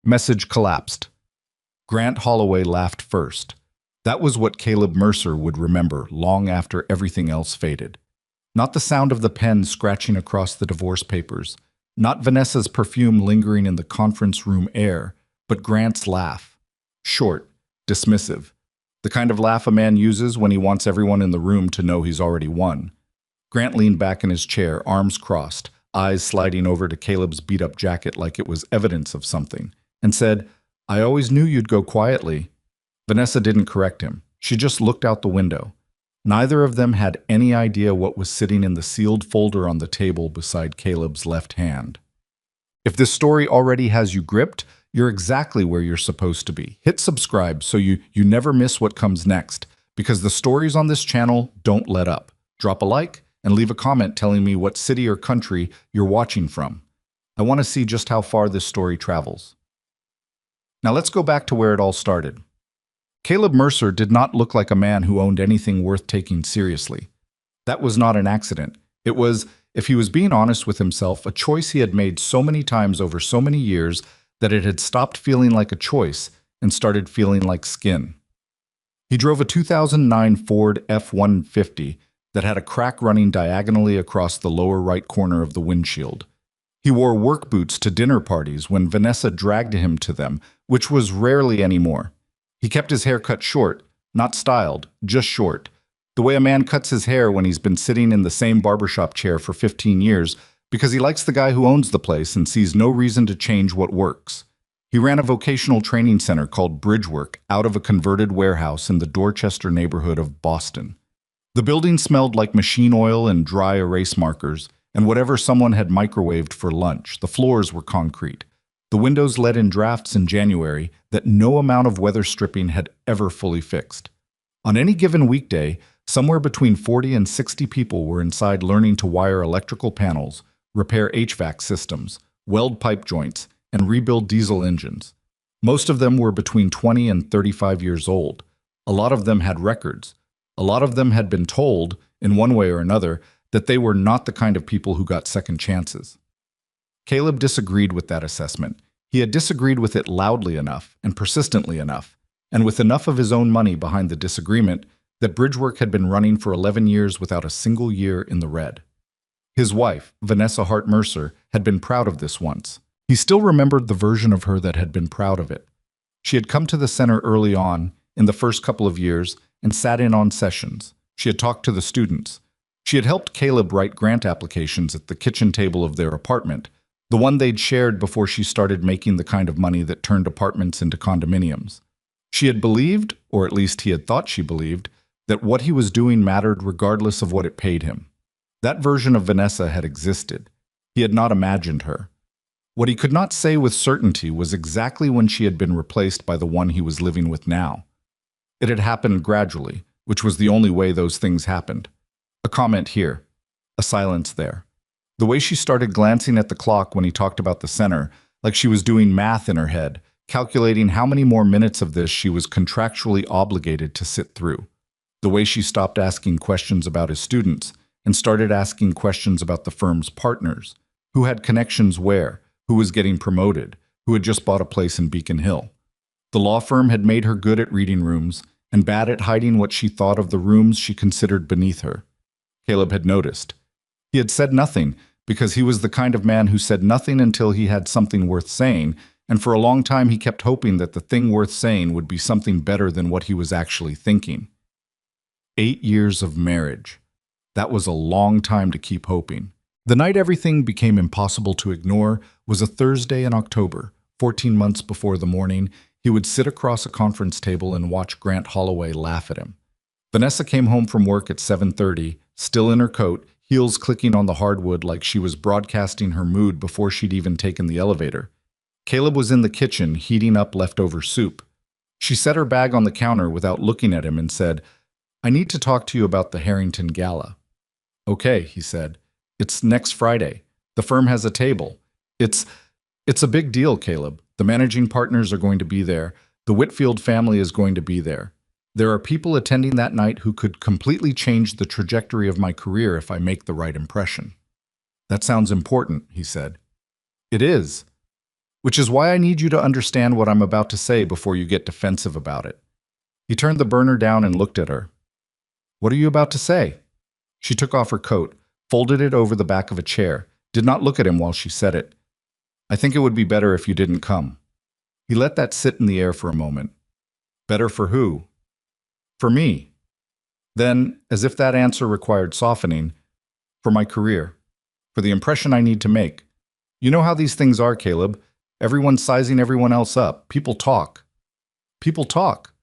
Message collapsed. Grant Holloway laughed first. That was what Caleb Mercer would remember long after everything else faded. Not the sound of the pen scratching across the divorce papers, not Vanessa's perfume lingering in the conference room air, but Grant's laugh. Short, dismissive. The kind of laugh a man uses when he wants everyone in the room to know he's already won. Grant leaned back in his chair, arms crossed, eyes sliding over to Caleb's beat-up jacket like it was evidence of something, and said, "I always knew you'd go quietly." Vanessa didn't correct him. She just looked out the window. Neither of them had any idea what was sitting in the sealed folder on the table beside Caleb's left hand. If this story already has you gripped, you're exactly where you're supposed to be. Hit subscribe so you never miss what comes next, because the stories on this channel don't let up. Drop a like and leave a comment telling me what city or country you're watching from. I want to see just how far this story travels. Now let's go back to where it all started. Caleb Mercer did not look like a man who owned anything worth taking seriously. That was not an accident. It was, if he was being honest with himself, a choice he had made so many times over so many years that it had stopped feeling like a choice and started feeling like skin. He drove a 2009 Ford F-150 that had a crack running diagonally across the lower right corner of the windshield. He wore work boots to dinner parties when Vanessa dragged him to them, which was rarely anymore. He kept his hair cut short, not styled, just short, the way a man cuts his hair when he's been sitting in the same barbershop chair for 15 years because he likes the guy who owns the place and sees no reason to change what works. He ran a vocational training center called Bridgework out of a converted warehouse in the Dorchester neighborhood of Boston. The building smelled like machine oil and dry erase markers, and whatever someone had microwaved for lunch. The floors were concrete. The windows let in drafts in January that no amount of weather stripping had ever fully fixed. On any given weekday, somewhere between 40 and 60 people were inside learning to wire electrical panels, repair HVAC systems, weld pipe joints, and rebuild diesel engines. Most of them were between 20 and 35 years old. A lot of them had records. A lot of them had been told, in one way or another, that they were not the kind of people who got second chances. Caleb disagreed with that assessment. He had disagreed with it loudly enough and persistently enough, and with enough of his own money behind the disagreement, that Bridgework had been running for 11 years without a single year in the red. His wife, Vanessa Hart Mercer, had been proud of this once. He still remembered the version of her that had been proud of it. She had come to the center early on, in the first couple of years, and sat in on sessions. She had talked to the students. She had helped Caleb write grant applications at the kitchen table of their apartment, the one they'd shared before she started making the kind of money that turned apartments into condominiums. She had believed, or at least he had thought she believed, that what he was doing mattered regardless of what it paid him. That version of Vanessa had existed. He had not imagined her. What he could not say with certainty was exactly when she had been replaced by the one he was living with now. It had happened gradually, which was the only way those things happened. A comment here, a silence there. The way she started glancing at the clock when he talked about the center, like she was doing math in her head, calculating how many more minutes of this she was contractually obligated to sit through. The way she stopped asking questions about his students and started asking questions about the firm's partners, who had connections where, who was getting promoted, who had just bought a place in Beacon Hill. The law firm had made her good at reading rooms and bad at hiding what she thought of the rooms she considered beneath her. Caleb had noticed. He had said nothing because he was the kind of man who said nothing until he had something worth saying, and for a long time he kept hoping that the thing worth saying would be something better than what he was actually thinking. 8 years of marriage. That was a long time to keep hoping. The night everything became impossible to ignore was a Thursday in October, 14 months before the morning he would sit across a conference table and watch Grant Holloway laugh at him. Vanessa came home from work at 7:30, still in her coat, heels clicking on the hardwood like she was broadcasting her mood before she'd even taken the elevator. Caleb was in the kitchen heating up leftover soup. She set her bag on the counter without looking at him and said, "I need to talk to you about the Harrington Gala." "Okay," he said. "It's next Friday. The firm has a table. It's a big deal, Caleb. The managing partners are going to be there. The Whitfield family is going to be there. There are people attending that night who could completely change the trajectory of my career if I make the right impression." "That sounds important," he said. "It is." Which is why I need you to understand what I'm about to say before you get defensive about it. He turned the burner down and looked at her. What are you about to say? She took off her coat, folded it over the back of a chair, did not look at him while she said it. I think it would be better if you didn't come. He let that sit in the air for a moment. Better for who? For me. Then, as if that answer required softening, for my career, for the impression I need to make. You know how these things are, Caleb. Everyone's sizing everyone else up. People talk. People talk.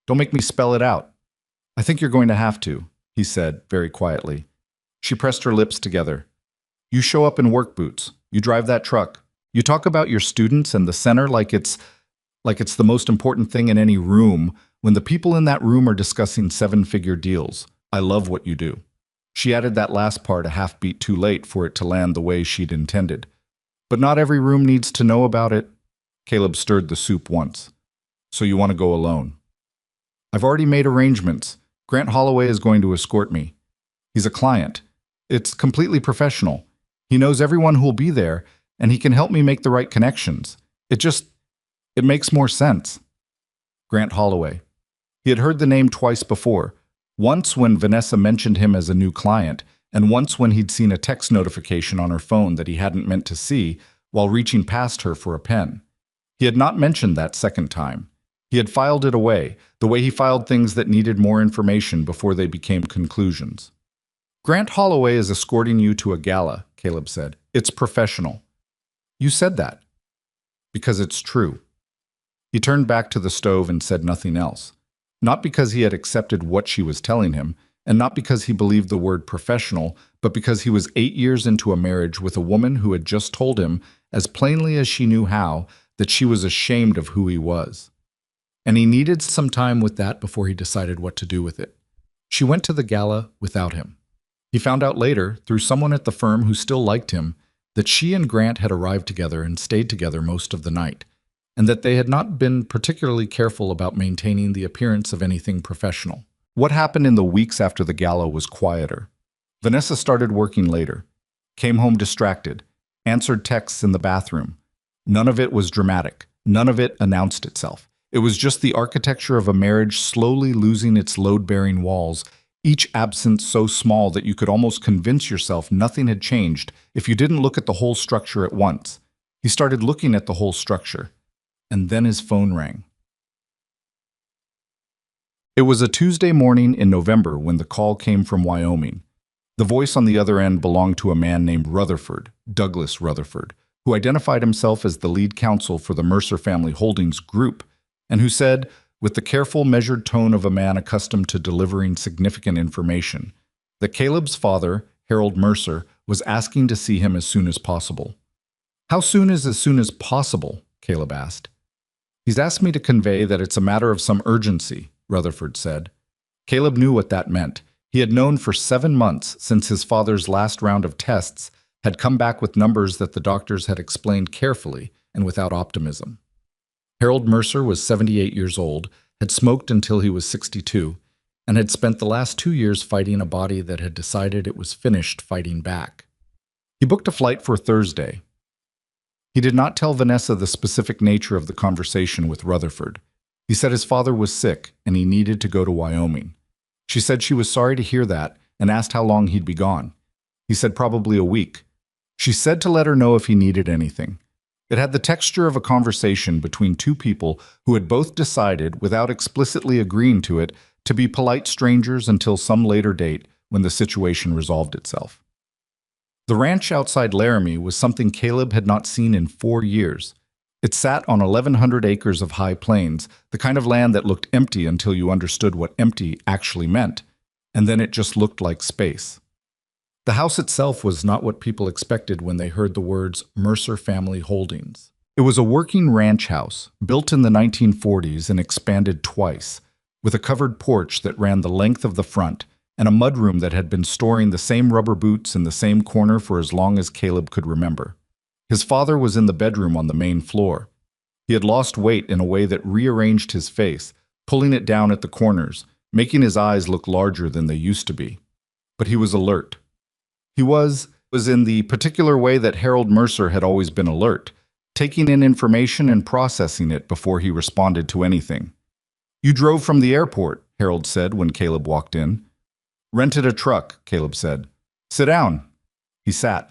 Don't make me spell it out. I think you're going to have to, he said, very quietly. She pressed her lips together. You show up in work boots. You drive that truck. You talk about your students and the center like it's the most important thing in any room when the people in that room are discussing seven-figure deals. I love what you do. She added that last part a half beat too late for it to land the way she'd intended. But not every room needs to know about it. Caleb stirred the soup once. So you want to go alone? I've already made arrangements. Grant Holloway is going to escort me. He's a client. It's completely professional. He knows everyone who'll be there, and he can help me make the right connections. It makes more sense. Grant Holloway. He had heard the name twice before. Once when Vanessa mentioned him as a new client, and once when he'd seen a text notification on her phone that he hadn't meant to see while reaching past her for a pen. He had not mentioned that second time. He had filed it away, the way he filed things that needed more information before they became conclusions. Grant Holloway is escorting you to a gala, Caleb said. It's professional. You said that. Because it's true. He turned back to the stove and said nothing else. Not because he had accepted what she was telling him, and not because he believed the word professional, but because he was 8 years into a marriage with a woman who had just told him, as plainly as she knew how, that she was ashamed of who he was. And he needed some time with that before he decided what to do with it. She went to the gala without him. He found out later, through someone at the firm who still liked him, that she and Grant had arrived together and stayed together most of the night, and that they had not been particularly careful about maintaining the appearance of anything professional. What happened in the weeks after the gala was quieter. Vanessa started working later, came home distracted, answered texts in the bathroom. None of it was dramatic. None of it announced itself. It was just the architecture of a marriage slowly losing its load-bearing walls, each absence so small that you could almost convince yourself nothing had changed if you didn't look at the whole structure at once. He started looking at the whole structure, and then his phone rang. It was a Tuesday morning in November when the call came from Wyoming. The voice on the other end belonged to a man named Rutherford, Douglas Rutherford, who identified himself as the lead counsel for the Mercer Family Holdings Group, and who said, with the careful, measured tone of a man accustomed to delivering significant information, that Caleb's father, Harold Mercer, was asking to see him as soon as possible. How soon is as soon as possible? Caleb asked. He's asked me to convey that it's a matter of some urgency, Rutherford said. Caleb knew what that meant. He had known for 7 months since his father's last round of tests had come back with numbers that the doctors had explained carefully and without optimism. Harold Mercer was 78 years old, had smoked until he was 62, and had spent the last 2 years fighting a body that had decided it was finished fighting back. He booked a flight for Thursday. He did not tell Vanessa the specific nature of the conversation with Rutherford. He said his father was sick and he needed to go to Wyoming. She said she was sorry to hear that and asked how long he'd be gone. He said probably a week. She said to let her know if he needed anything. It had the texture of a conversation between two people who had both decided, without explicitly agreeing to it, to be polite strangers until some later date when the situation resolved itself. The ranch outside Laramie was something Caleb had not seen in 4 years. It sat on 1,100 acres of high plains, the kind of land that looked empty until you understood what empty actually meant, and then it just looked like space. The house itself was not what people expected when they heard the words Mercer Family Holdings. It was a working ranch house, built in the 1940s and expanded twice, with a covered porch that ran the length of the front, and a mudroom that had been storing the same rubber boots in the same corner for as long as Caleb could remember. His father was in the bedroom on the main floor. He had lost weight in a way that rearranged his face, pulling it down at the corners, making his eyes look larger than they used to be. But he was alert. He was in the particular way that Harold Mercer had always been alert, taking in information and processing it before he responded to anything. You drove from the airport, Harold said when Caleb walked in. Rented a truck, Caleb said. Sit down. He sat.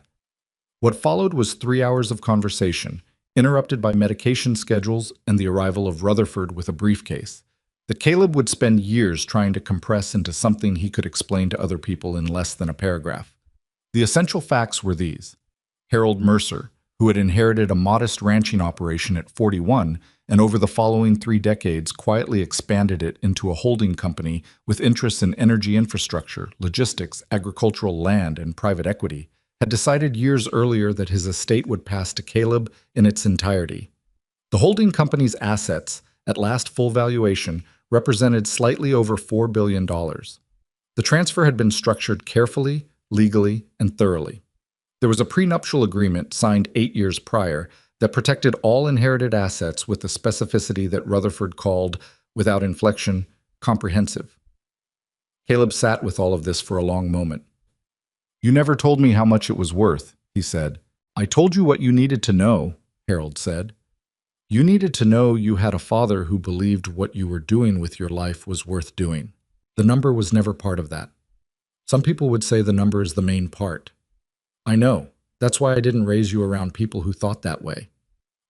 What followed was 3 hours of conversation, interrupted by medication schedules and the arrival of Rutherford with a briefcase, that Caleb would spend years trying to compress into something he could explain to other people in less than a paragraph. The essential facts were these. Harold Mercer, who had inherited a modest ranching operation at 41 and over the following 3 decades quietly expanded it into a holding company with interests in energy infrastructure, logistics, agricultural land, and private equity, had decided years earlier that his estate would pass to Caleb in its entirety. The holding company's assets, at last full valuation, represented slightly over $4 billion. The transfer had been structured carefully, legally, and thoroughly. There was a prenuptial agreement signed 8 years prior that protected all inherited assets with the specificity that Rutherford called, without inflection, comprehensive. Caleb sat with all of this for a long moment. You never told me how much it was worth, he said. I told you what you needed to know, Harold said. You needed to know you had a father who believed what you were doing with your life was worth doing. The number was never part of that. Some people would say the number is the main part. I know. That's why I didn't raise you around people who thought that way.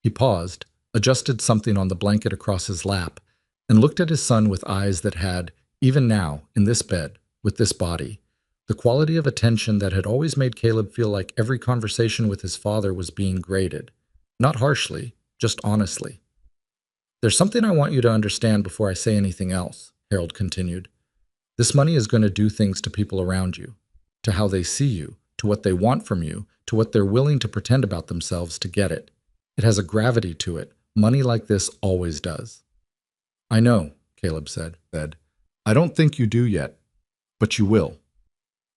He paused, adjusted something on the blanket across his lap, and looked at his son with eyes that had, even now, in this bed, with this body, the quality of attention that had always made Caleb feel like every conversation with his father was being graded. Not harshly, just honestly. There's something I want you to understand before I say anything else, Harold continued. This money is going to do things to people around you, to how they see you, to what they want from you, to what they're willing to pretend about themselves to get it. It has a gravity to it. Money like this always does. I know, Caleb said. I don't think you do yet, but you will.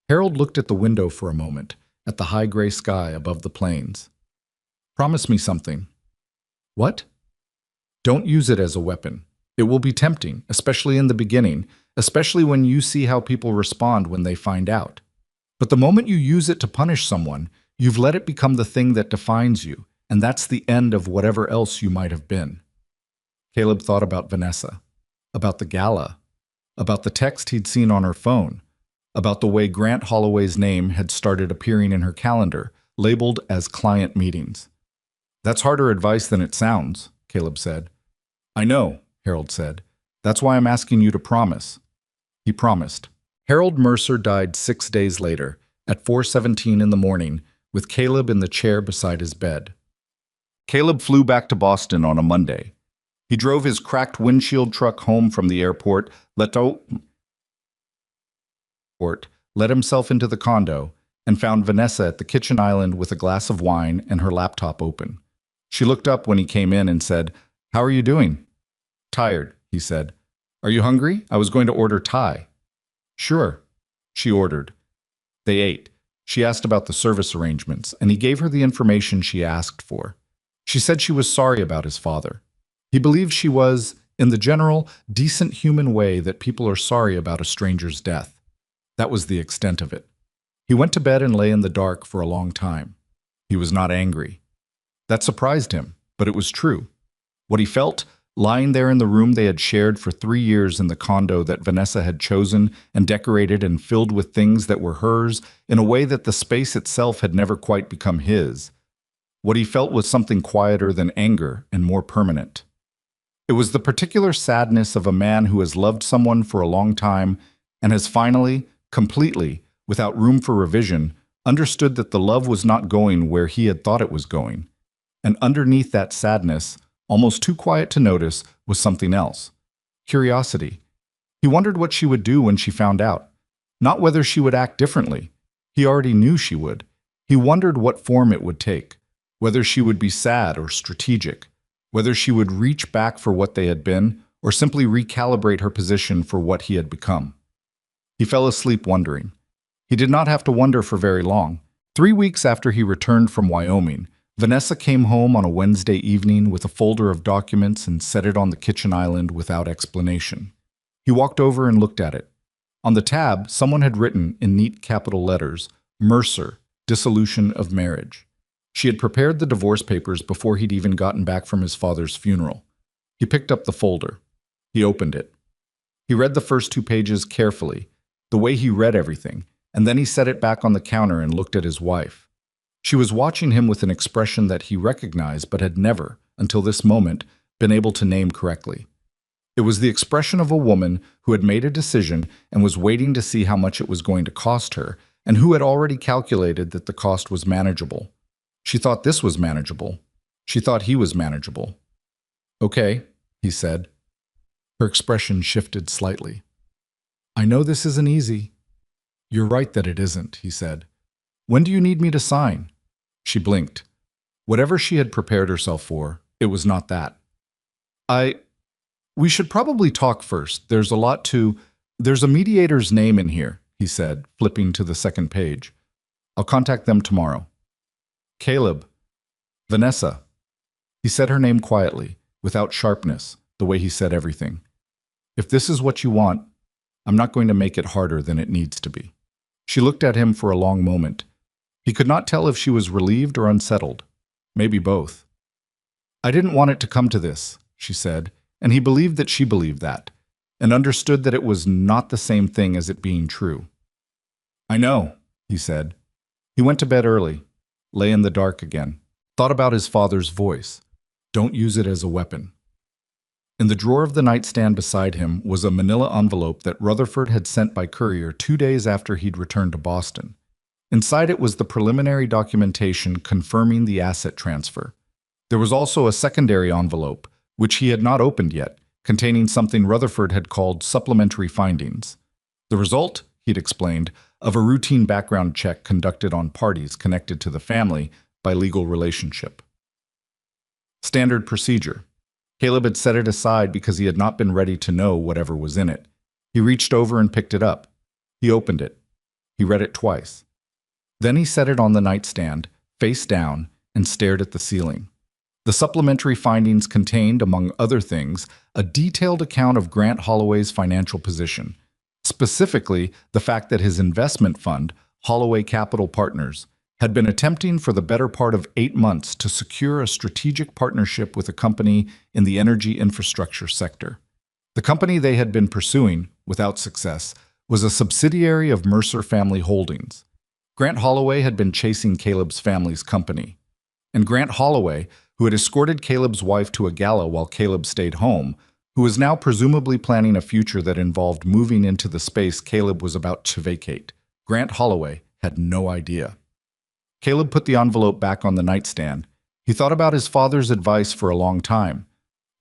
Harold looked at the window for a moment, at the high gray sky above the plains. Promise me something. What? Don't use it as a weapon. It will be tempting, especially in the beginning, especially when you see how people respond when they find out. But the moment you use it to punish someone, you've let it become the thing that defines you, and that's the end of whatever else you might have been. Caleb thought about Vanessa, about the gala, about the text he'd seen on her phone, about the way Grant Holloway's name had started appearing in her calendar, labeled as client meetings. That's harder advice than it sounds, Caleb said. I know, Harold said. That's why I'm asking you to promise. He promised. Harold Mercer died 6 days later, at 4:17 in the morning, with Caleb in the chair beside his bed. Caleb flew back to Boston on a Monday. He drove his cracked windshield truck home from the airport, let himself into the condo, and found Vanessa at the kitchen island with a glass of wine and her laptop open. She looked up when he came in and said, How are you doing? Tired, he said. Are you hungry? I was going to order Thai. Sure, she ordered. They ate. She asked about the service arrangements, and he gave her the information she asked for. She said she was sorry about his father. He believed she was, in the general, decent human way that people are sorry about a stranger's death. That was the extent of it. He went to bed and lay in the dark for a long time. He was not angry. That surprised him, but it was true. What he felt, lying there in the room they had shared for 3 years in the condo that Vanessa had chosen and decorated and filled with things that were hers in a way that the space itself had never quite become his. What he felt was something quieter than anger and more permanent. It was the particular sadness of a man who has loved someone for a long time and has finally, completely, without room for revision, understood that the love was not going where he had thought it was going. And underneath that sadness, almost too quiet to notice, was something else. Curiosity. He wondered what she would do when she found out. Not whether she would act differently. He already knew she would. He wondered what form it would take. Whether she would be sad or strategic. Whether she would reach back for what they had been, or simply recalibrate her position for what he had become. He fell asleep wondering. He did not have to wonder for very long. 3 weeks after he returned from Wyoming, Vanessa came home on a Wednesday evening with a folder of documents and set it on the kitchen island without explanation. He walked over and looked at it. On the tab, someone had written in neat capital letters, Mercer, Dissolution of Marriage. She had prepared the divorce papers before he'd even gotten back from his father's funeral. He picked up the folder. He opened it. He read the first 2 pages carefully, the way he read everything, and then he set it back on the counter and looked at his wife. She was watching him with an expression that he recognized but had never, until this moment, been able to name correctly. It was the expression of a woman who had made a decision and was waiting to see how much it was going to cost her, and who had already calculated that the cost was manageable. She thought this was manageable. She thought he was manageable. "Okay," he said. Her expression shifted slightly. "I know this isn't easy." "You're right that it isn't," he said. "When do you need me to sign?" She blinked. Whatever she had prepared herself for, it was not that. We should probably talk first. There's a mediator's name in here," he said, flipping to the second page. "I'll contact them tomorrow." "Caleb." "Vanessa." He said her name quietly, without sharpness, the way he said everything. "If this is what you want, I'm not going to make it harder than it needs to be." She looked at him for a long moment. He could not tell if she was relieved or unsettled. Maybe both. "I didn't want it to come to this," she said, and he believed that she believed that, and understood that it was not the same thing as it being true. "I know," he said. He went to bed early, lay in the dark again, thought about his father's voice. Don't use it as a weapon. In the drawer of the nightstand beside him was a manila envelope that Rutherford had sent by courier 2 days after he'd returned to Boston. Inside it was the preliminary documentation confirming the asset transfer. There was also a secondary envelope, which he had not opened yet, containing something Rutherford had called supplementary findings. The result, he'd explained, of a routine background check conducted on parties connected to the family by legal relationship. Standard procedure. Caleb had set it aside because he had not been ready to know whatever was in it. He reached over and picked it up. He opened it. He read it twice. Then he set it on the nightstand, face down, and stared at the ceiling. The supplementary findings contained, among other things, a detailed account of Grant Holloway's financial position, specifically the fact that his investment fund, Holloway Capital Partners, had been attempting for the better part of 8 months to secure a strategic partnership with a company in the energy infrastructure sector. The company they had been pursuing, without success, was a subsidiary of Mercer Family Holdings. Grant Holloway had been chasing Caleb's family's company. And Grant Holloway, who had escorted Caleb's wife to a gala while Caleb stayed home, who was now presumably planning a future that involved moving into the space Caleb was about to vacate. Grant Holloway had no idea. Caleb put the envelope back on the nightstand. He thought about his father's advice for a long time.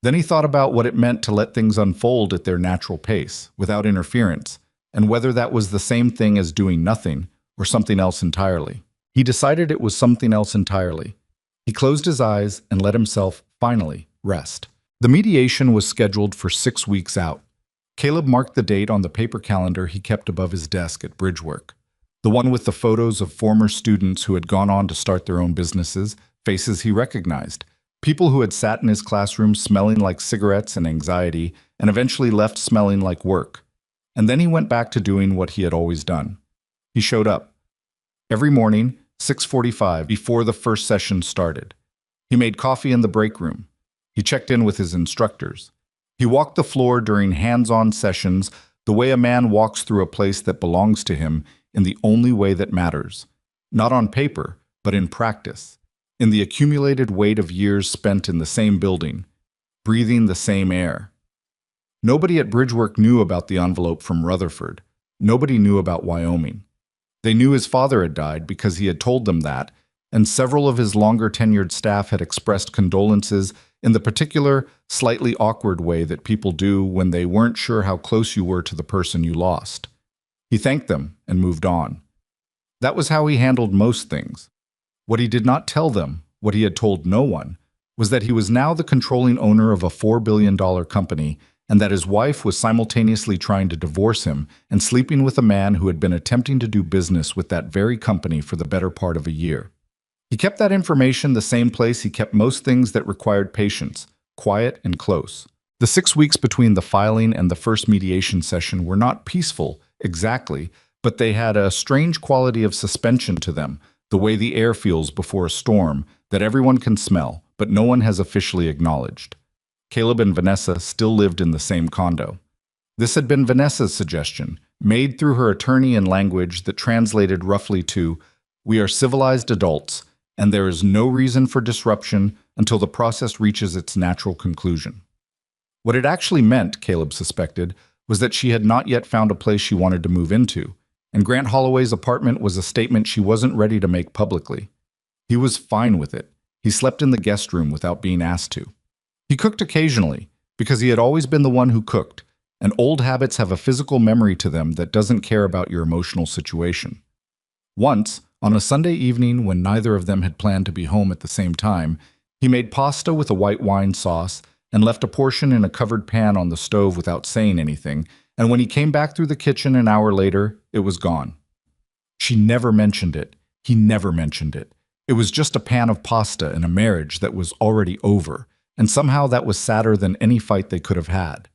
Then he thought about what it meant to let things unfold at their natural pace, without interference, and whether that was the same thing as doing nothing or something else entirely. He decided it was something else entirely. He closed his eyes and let himself, finally, rest. The mediation was scheduled for 6 weeks out. Caleb marked the date on the paper calendar he kept above his desk at Bridgework. The one with the photos of former students who had gone on to start their own businesses, faces he recognized, people who had sat in his classroom smelling like cigarettes and anxiety, and eventually left smelling like work. And then he went back to doing what he had always done. He showed up. Every morning, 6:45, before the first session started. He made coffee in the break room. He checked in with his instructors. He walked the floor during hands-on sessions the way a man walks through a place that belongs to him in the only way that matters. Not on paper, but in practice. In the accumulated weight of years spent in the same building, breathing the same air. Nobody at Bridgework knew about the envelope from Rutherford. Nobody knew about Wyoming. They knew his father had died because he had told them that, and several of his longer-tenured staff had expressed condolences in the particular, slightly awkward way that people do when they weren't sure how close you were to the person you lost. He thanked them and moved on. That was how he handled most things. What he did not tell them, what he had told no one, was that he was now the controlling owner of a $4 billion company and that his wife was simultaneously trying to divorce him and sleeping with a man who had been attempting to do business with that very company for the better part of a year. He kept that information the same place he kept most things that required patience, quiet and close. The 6 weeks between the filing and the first mediation session were not peaceful, exactly, but they had a strange quality of suspension to them, the way the air feels before a storm that everyone can smell, but no one has officially acknowledged. Caleb and Vanessa still lived in the same condo. This had been Vanessa's suggestion, made through her attorney in language that translated roughly to, "We are civilized adults, and there is no reason for disruption until the process reaches its natural conclusion." What it actually meant, Caleb suspected, was that she had not yet found a place she wanted to move into, and Grant Holloway's apartment was a statement she wasn't ready to make publicly. He was fine with it. He slept in the guest room without being asked to. He cooked occasionally, because he had always been the one who cooked, and old habits have a physical memory to them that doesn't care about your emotional situation. Once, on a Sunday evening when neither of them had planned to be home at the same time, he made pasta with a white wine sauce and left a portion in a covered pan on the stove without saying anything, and when he came back through the kitchen an hour later, it was gone. She never mentioned it. He never mentioned it. It was just a pan of pasta in a marriage that was already over, and somehow that was sadder than any fight they could have had.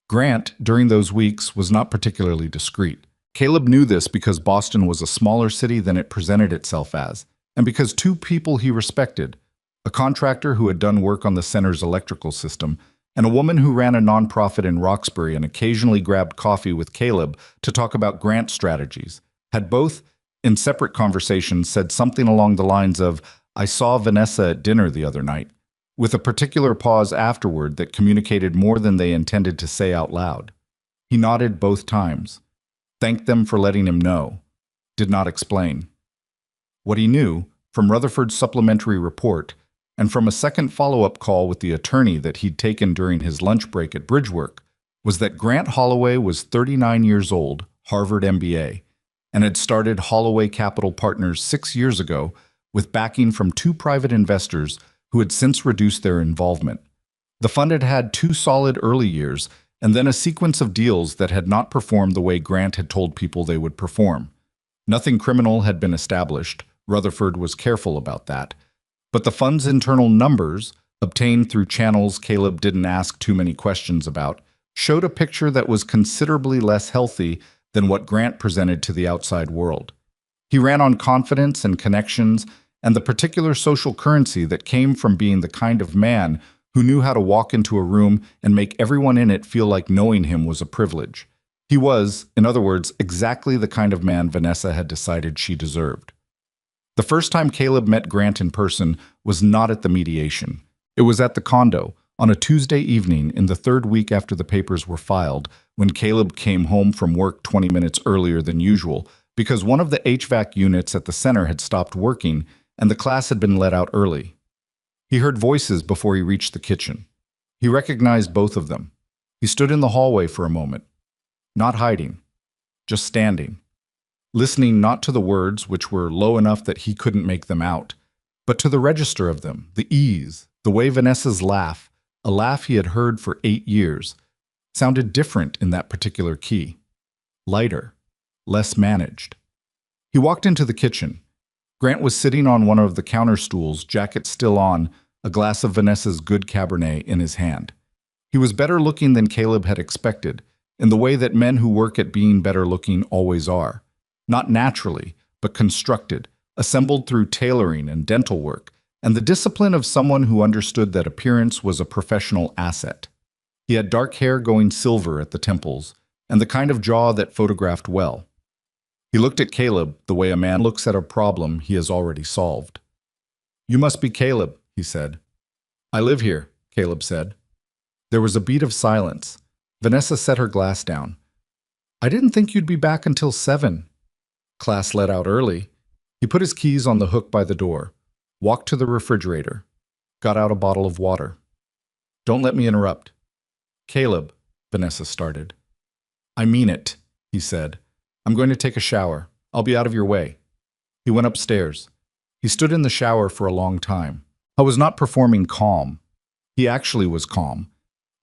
Grant, during those weeks, was not particularly discreet. Caleb knew this because Boston was a smaller city than it presented itself as, and because two people he respected, a contractor who had done work on the center's electrical system, and a woman who ran a nonprofit in Roxbury and occasionally grabbed coffee with Caleb to talk about grant strategies, had both, in separate conversations, said something along the lines of, "I saw Vanessa at dinner the other night," with a particular pause afterward that communicated more than they intended to say out loud. He nodded both times, thanked them for letting him know, did not explain. What he knew, from Rutherford's supplementary report, and from a second follow-up call with the attorney that he'd taken during his lunch break at Bridgework, was that Grant Holloway was 39 years old, Harvard MBA, and had started Holloway Capital Partners 6 years ago with backing from two private investors who had since reduced their involvement. The fund had had 2 solid early years, and then a sequence of deals that had not performed the way Grant had told people they would perform. Nothing criminal had been established. Rutherford was careful about that. But the fund's internal numbers, obtained through channels Caleb didn't ask too many questions about, showed a picture that was considerably less healthy than what Grant presented to the outside world. He ran on confidence and connections and the particular social currency that came from being the kind of man who knew how to walk into a room and make everyone in it feel like knowing him was a privilege. He was, in other words, exactly the kind of man Vanessa had decided she deserved. The first time Caleb met Grant in person was not at the mediation. It was at the condo, on a Tuesday evening in the 3rd week after the papers were filed, when Caleb came home from work 20 minutes earlier than usual because one of the HVAC units at the center had stopped working and the class had been let out early. He heard voices before he reached the kitchen. He recognized both of them. He stood in the hallway for a moment, not hiding, just standing, listening not to the words, which were low enough that he couldn't make them out, but to the register of them, the ease, the way Vanessa's laugh, a laugh he had heard for 8 years, sounded different in that particular key. Lighter, less managed. He walked into the kitchen. Grant was sitting on one of the counter stools, jacket still on, a glass of Vanessa's good Cabernet in his hand. He was better looking than Caleb had expected, in the way that men who work at being better looking always are. Not naturally, but constructed, assembled through tailoring and dental work, and the discipline of someone who understood that appearance was a professional asset. He had dark hair going silver at the temples, and the kind of jaw that photographed well. He looked at Caleb the way a man looks at a problem he has already solved. "You must be Caleb," he said. "I live here," Caleb said. There was a beat of silence. Vanessa set her glass down. "I didn't think you'd be back until 7. Class let out early." He put his keys on the hook by the door, walked to the refrigerator, got out a bottle of water. "Don't let me interrupt." "Caleb," Vanessa started. "I mean it," he said. "I'm going to take a shower. I'll be out of your way." He went upstairs. He stood in the shower for a long time. I was not performing calm. He actually was calm,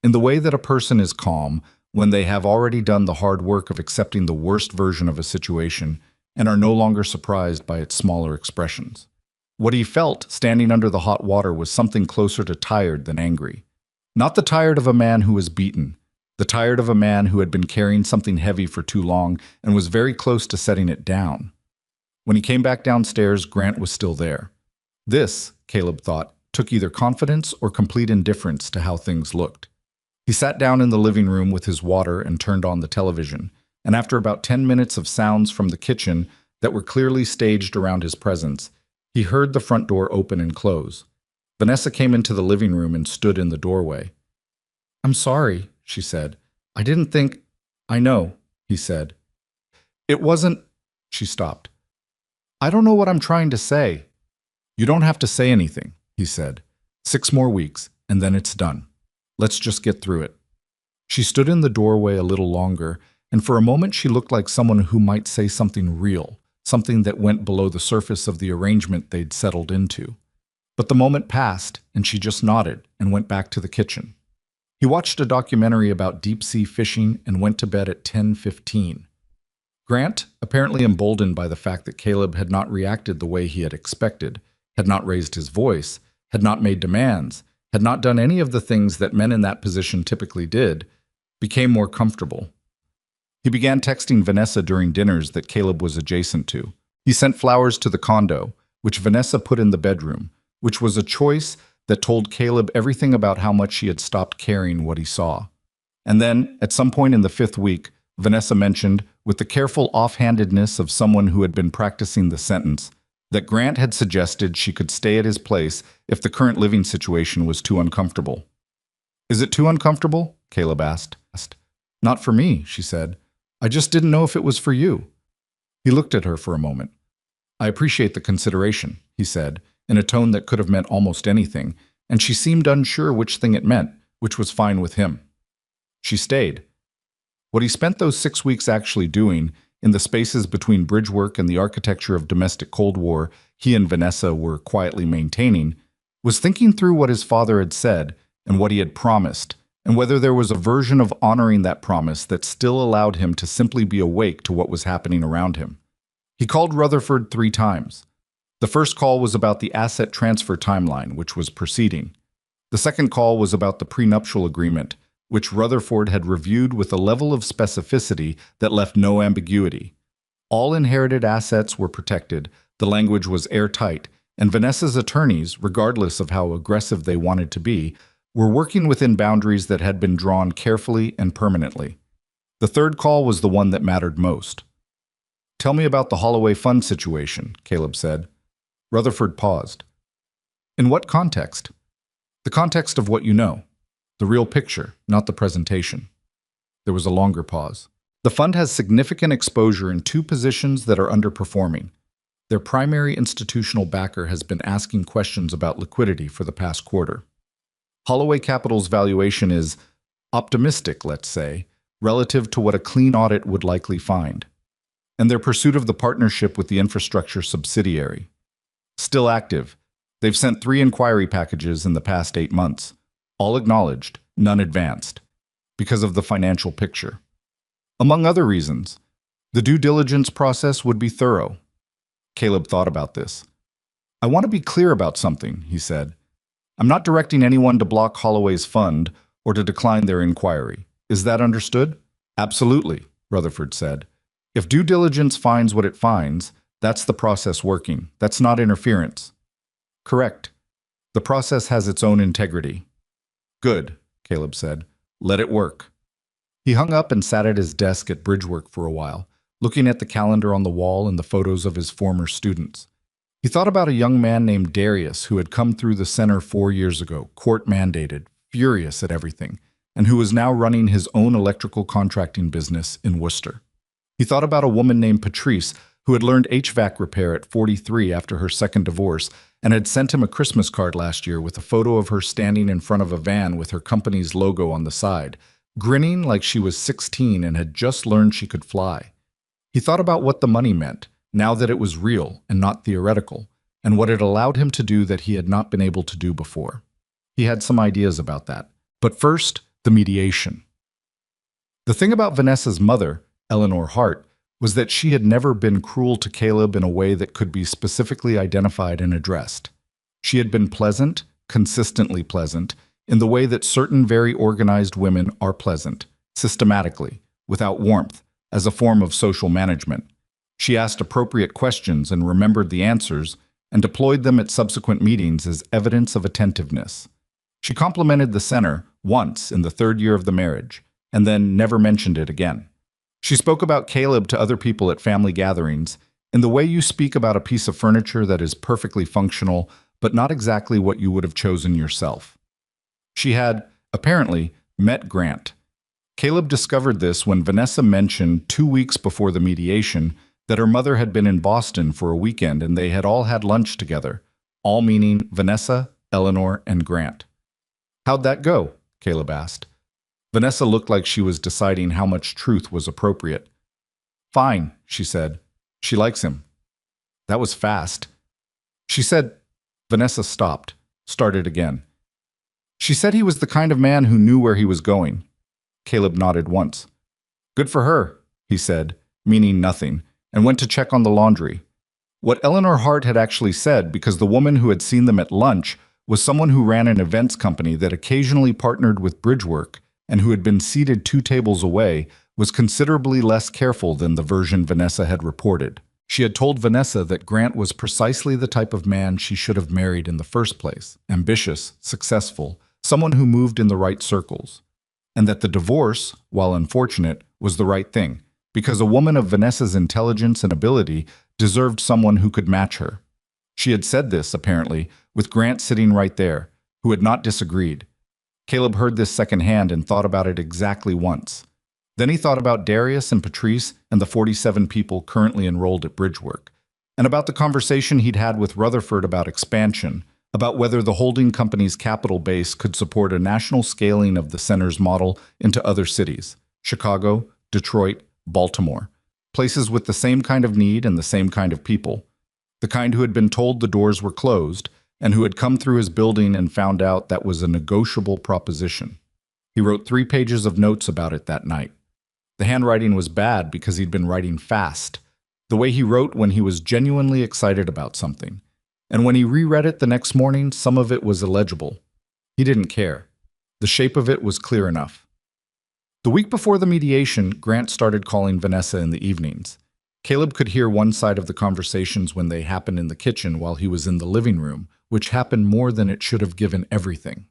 in the way that a person is calm when they have already done the hard work of accepting the worst version of a situation and are no longer surprised by its smaller expressions. What he felt standing under the hot water was something closer to tired than angry. Not the tired of a man who was beaten, the tired of a man who had been carrying something heavy for too long and was very close to setting it down. When he came back downstairs, Grant was still there. This, Caleb thought, took either confidence or complete indifference to how things looked. He sat down in the living room with his water and turned on the television, and after about 10 minutes of sounds from the kitchen that were clearly staged around his presence, he heard the front door open and close. Vanessa came into the living room and stood in the doorway. "I'm sorry," she said. "I didn't think—" "I know," he said. "It wasn't—" She stopped. "I don't know what I'm trying to say." "You don't have to say anything," he said. "6 more weeks, and then it's done. Let's just get through it." She stood in the doorway a little longer, and for a moment she looked like someone who might say something real, something that went below the surface of the arrangement they'd settled into. But the moment passed, and she just nodded and went back to the kitchen. He watched a documentary about deep-sea fishing and went to bed at 10:15. Grant, apparently emboldened by the fact that Caleb had not reacted the way he had expected, had not raised his voice, had not made demands, had not done any of the things that men in that position typically did, became more comfortable. He began texting Vanessa during dinners that Caleb was adjacent to. He sent flowers to the condo, which Vanessa put in the bedroom, which was a choice that told Caleb everything about how much she had stopped caring what he saw. And then, at some point in the 5th week, Vanessa mentioned, with the careful offhandedness of someone who had been practicing the sentence, that Grant had suggested she could stay at his place if the current living situation was too uncomfortable. "Is it too uncomfortable?" Caleb asked. "Not for me," she said. "I just didn't know if it was for you." He looked at her for a moment. "I appreciate the consideration," he said, in a tone that could have meant almost anything, and she seemed unsure which thing it meant, which was fine with him. She stayed. What he spent those 6 weeks actually doing, in the spaces between bridge work and the architecture of domestic Cold War he and Vanessa were quietly maintaining, was thinking through what his father had said and what he had promised, and whether there was a version of honoring that promise that still allowed him to simply be awake to what was happening around him. He called Rutherford 3 times. The first call was about the asset transfer timeline, which was proceeding. The second call was about the prenuptial agreement, which Rutherford had reviewed with a level of specificity that left no ambiguity. All inherited assets were protected, the language was airtight, and Vanessa's attorneys, regardless of how aggressive they wanted to be, were working within boundaries that had been drawn carefully and permanently. The third call was the one that mattered most. "Tell me about the Holloway Fund situation," Caleb said. Rutherford paused. "In what context?" "The context of what you know. The real picture, not the presentation." There was a longer pause. "The fund has significant exposure in 2 positions that are underperforming. Their primary institutional backer has been asking questions about liquidity for the past quarter. Holloway Capital's valuation is optimistic, let's say, relative to what a clean audit would likely find. And their pursuit of the partnership with the infrastructure subsidiary. Still active. They've sent 3 inquiry packages in the past 8 months. All acknowledged, none advanced. Because of the financial picture. Among other reasons, the due diligence process would be thorough." Caleb thought about this. "I want to be clear about something," he said. "I'm not directing anyone to block Holloway's fund or to decline their inquiry. Is that understood?" "Absolutely," Rutherford said. "If due diligence finds what it finds, that's the process working. That's not interference." "Correct. The process has its own integrity." "Good," Caleb said. "Let it work." He hung up and sat at his desk at Bridgework for a while, looking at the calendar on the wall and the photos of his former students. He thought about a young man named Darius who had come through the center 4 years ago, court-mandated, furious at everything, and who was now running his own electrical contracting business in Worcester. He thought about a woman named Patrice who had learned HVAC repair at 43 after her second divorce and had sent him a Christmas card last year with a photo of her standing in front of a van with her company's logo on the side, grinning like she was 16 and had just learned she could fly. He thought about what the money meant, now that it was real and not theoretical, and what it allowed him to do that he had not been able to do before. He had some ideas about that. But first, the mediation. The thing about Vanessa's mother, Eleanor Hart, was that she had never been cruel to Caleb in a way that could be specifically identified and addressed. She had been pleasant, consistently pleasant, in the way that certain very organized women are pleasant, systematically, without warmth, as a form of social management. She asked appropriate questions and remembered the answers and deployed them at subsequent meetings as evidence of attentiveness. She complimented the center once in the third year of the marriage and then never mentioned it again. She spoke about Caleb to other people at family gatherings in the way you speak about a piece of furniture that is perfectly functional but not exactly what you would have chosen yourself. She had, apparently, met Grant. Caleb discovered this when Vanessa mentioned 2 weeks before the mediation that her mother had been in Boston for a weekend and they had all had lunch together, all meaning Vanessa, Eleanor, and Grant. "How'd that go?" Caleb asked. Vanessa looked like she was deciding how much truth was appropriate. "Fine," she said. "She likes him." That was fast. She said, Vanessa stopped, started again. She said he was the kind of man who knew where he was going. Caleb nodded once. "Good for her," he said, meaning nothing, and went to check on the laundry. What Eleanor Hart had actually said, because the woman who had seen them at lunch was someone who ran an events company that occasionally partnered with Bridgework and who had been seated 2 tables away, was considerably less careful than the version Vanessa had reported. She had told Vanessa that Grant was precisely the type of man she should have married in the first place, ambitious, successful, someone who moved in the right circles, and that the divorce, while unfortunate, was the right thing, because a woman of Vanessa's intelligence and ability deserved someone who could match her. She had said this, apparently, with Grant sitting right there, who had not disagreed. Caleb heard this secondhand and thought about it exactly once. Then he thought about Darius and Patrice and the 47 people currently enrolled at Bridgework, and about the conversation he'd had with Rutherford about expansion, about whether the holding company's capital base could support a national scaling of the center's model into other cities, Chicago, Detroit, Baltimore, places with the same kind of need and the same kind of people, the kind who had been told the doors were closed and who had come through his building and found out that was a negotiable proposition. He wrote 3 pages of notes about it that night. The handwriting was bad because he'd been writing fast, the way he wrote when he was genuinely excited about something. And when he reread it the next morning, some of it was illegible. He didn't care. The shape of it was clear enough. The week before the mediation, Grant started calling Vanessa in the evenings. Caleb could hear one side of the conversations when they happened in the kitchen while he was in the living room, which happened more than it should have given everything.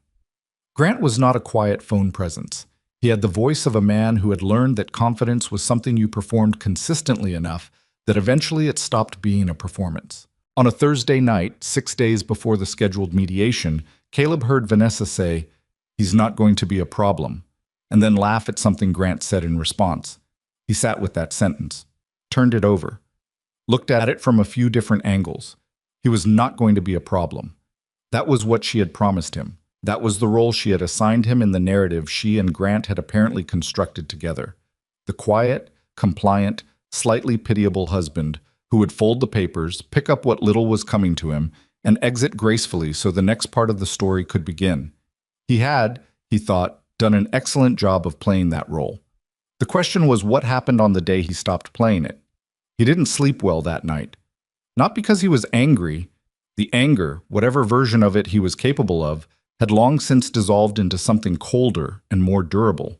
Grant was not a quiet phone presence. He had the voice of a man who had learned that confidence was something you performed consistently enough that eventually it stopped being a performance. On a Thursday night, 6 days before the scheduled mediation, Caleb heard Vanessa say, "He's not going to be a problem," and then laugh at something Grant said in response. He sat with that sentence, turned it over, looked at it from a few different angles. He was not going to be a problem. That was what she had promised him. That was the role she had assigned him in the narrative she and Grant had apparently constructed together. The quiet, compliant, slightly pitiable husband who would fold the papers, pick up what little was coming to him, and exit gracefully so the next part of the story could begin. He had, he thought, done an excellent job of playing that role. The question was what happened on the day he stopped playing it. He didn't sleep well that night. Not because he was angry. The anger, whatever version of it he was capable of, had long since dissolved into something colder and more durable.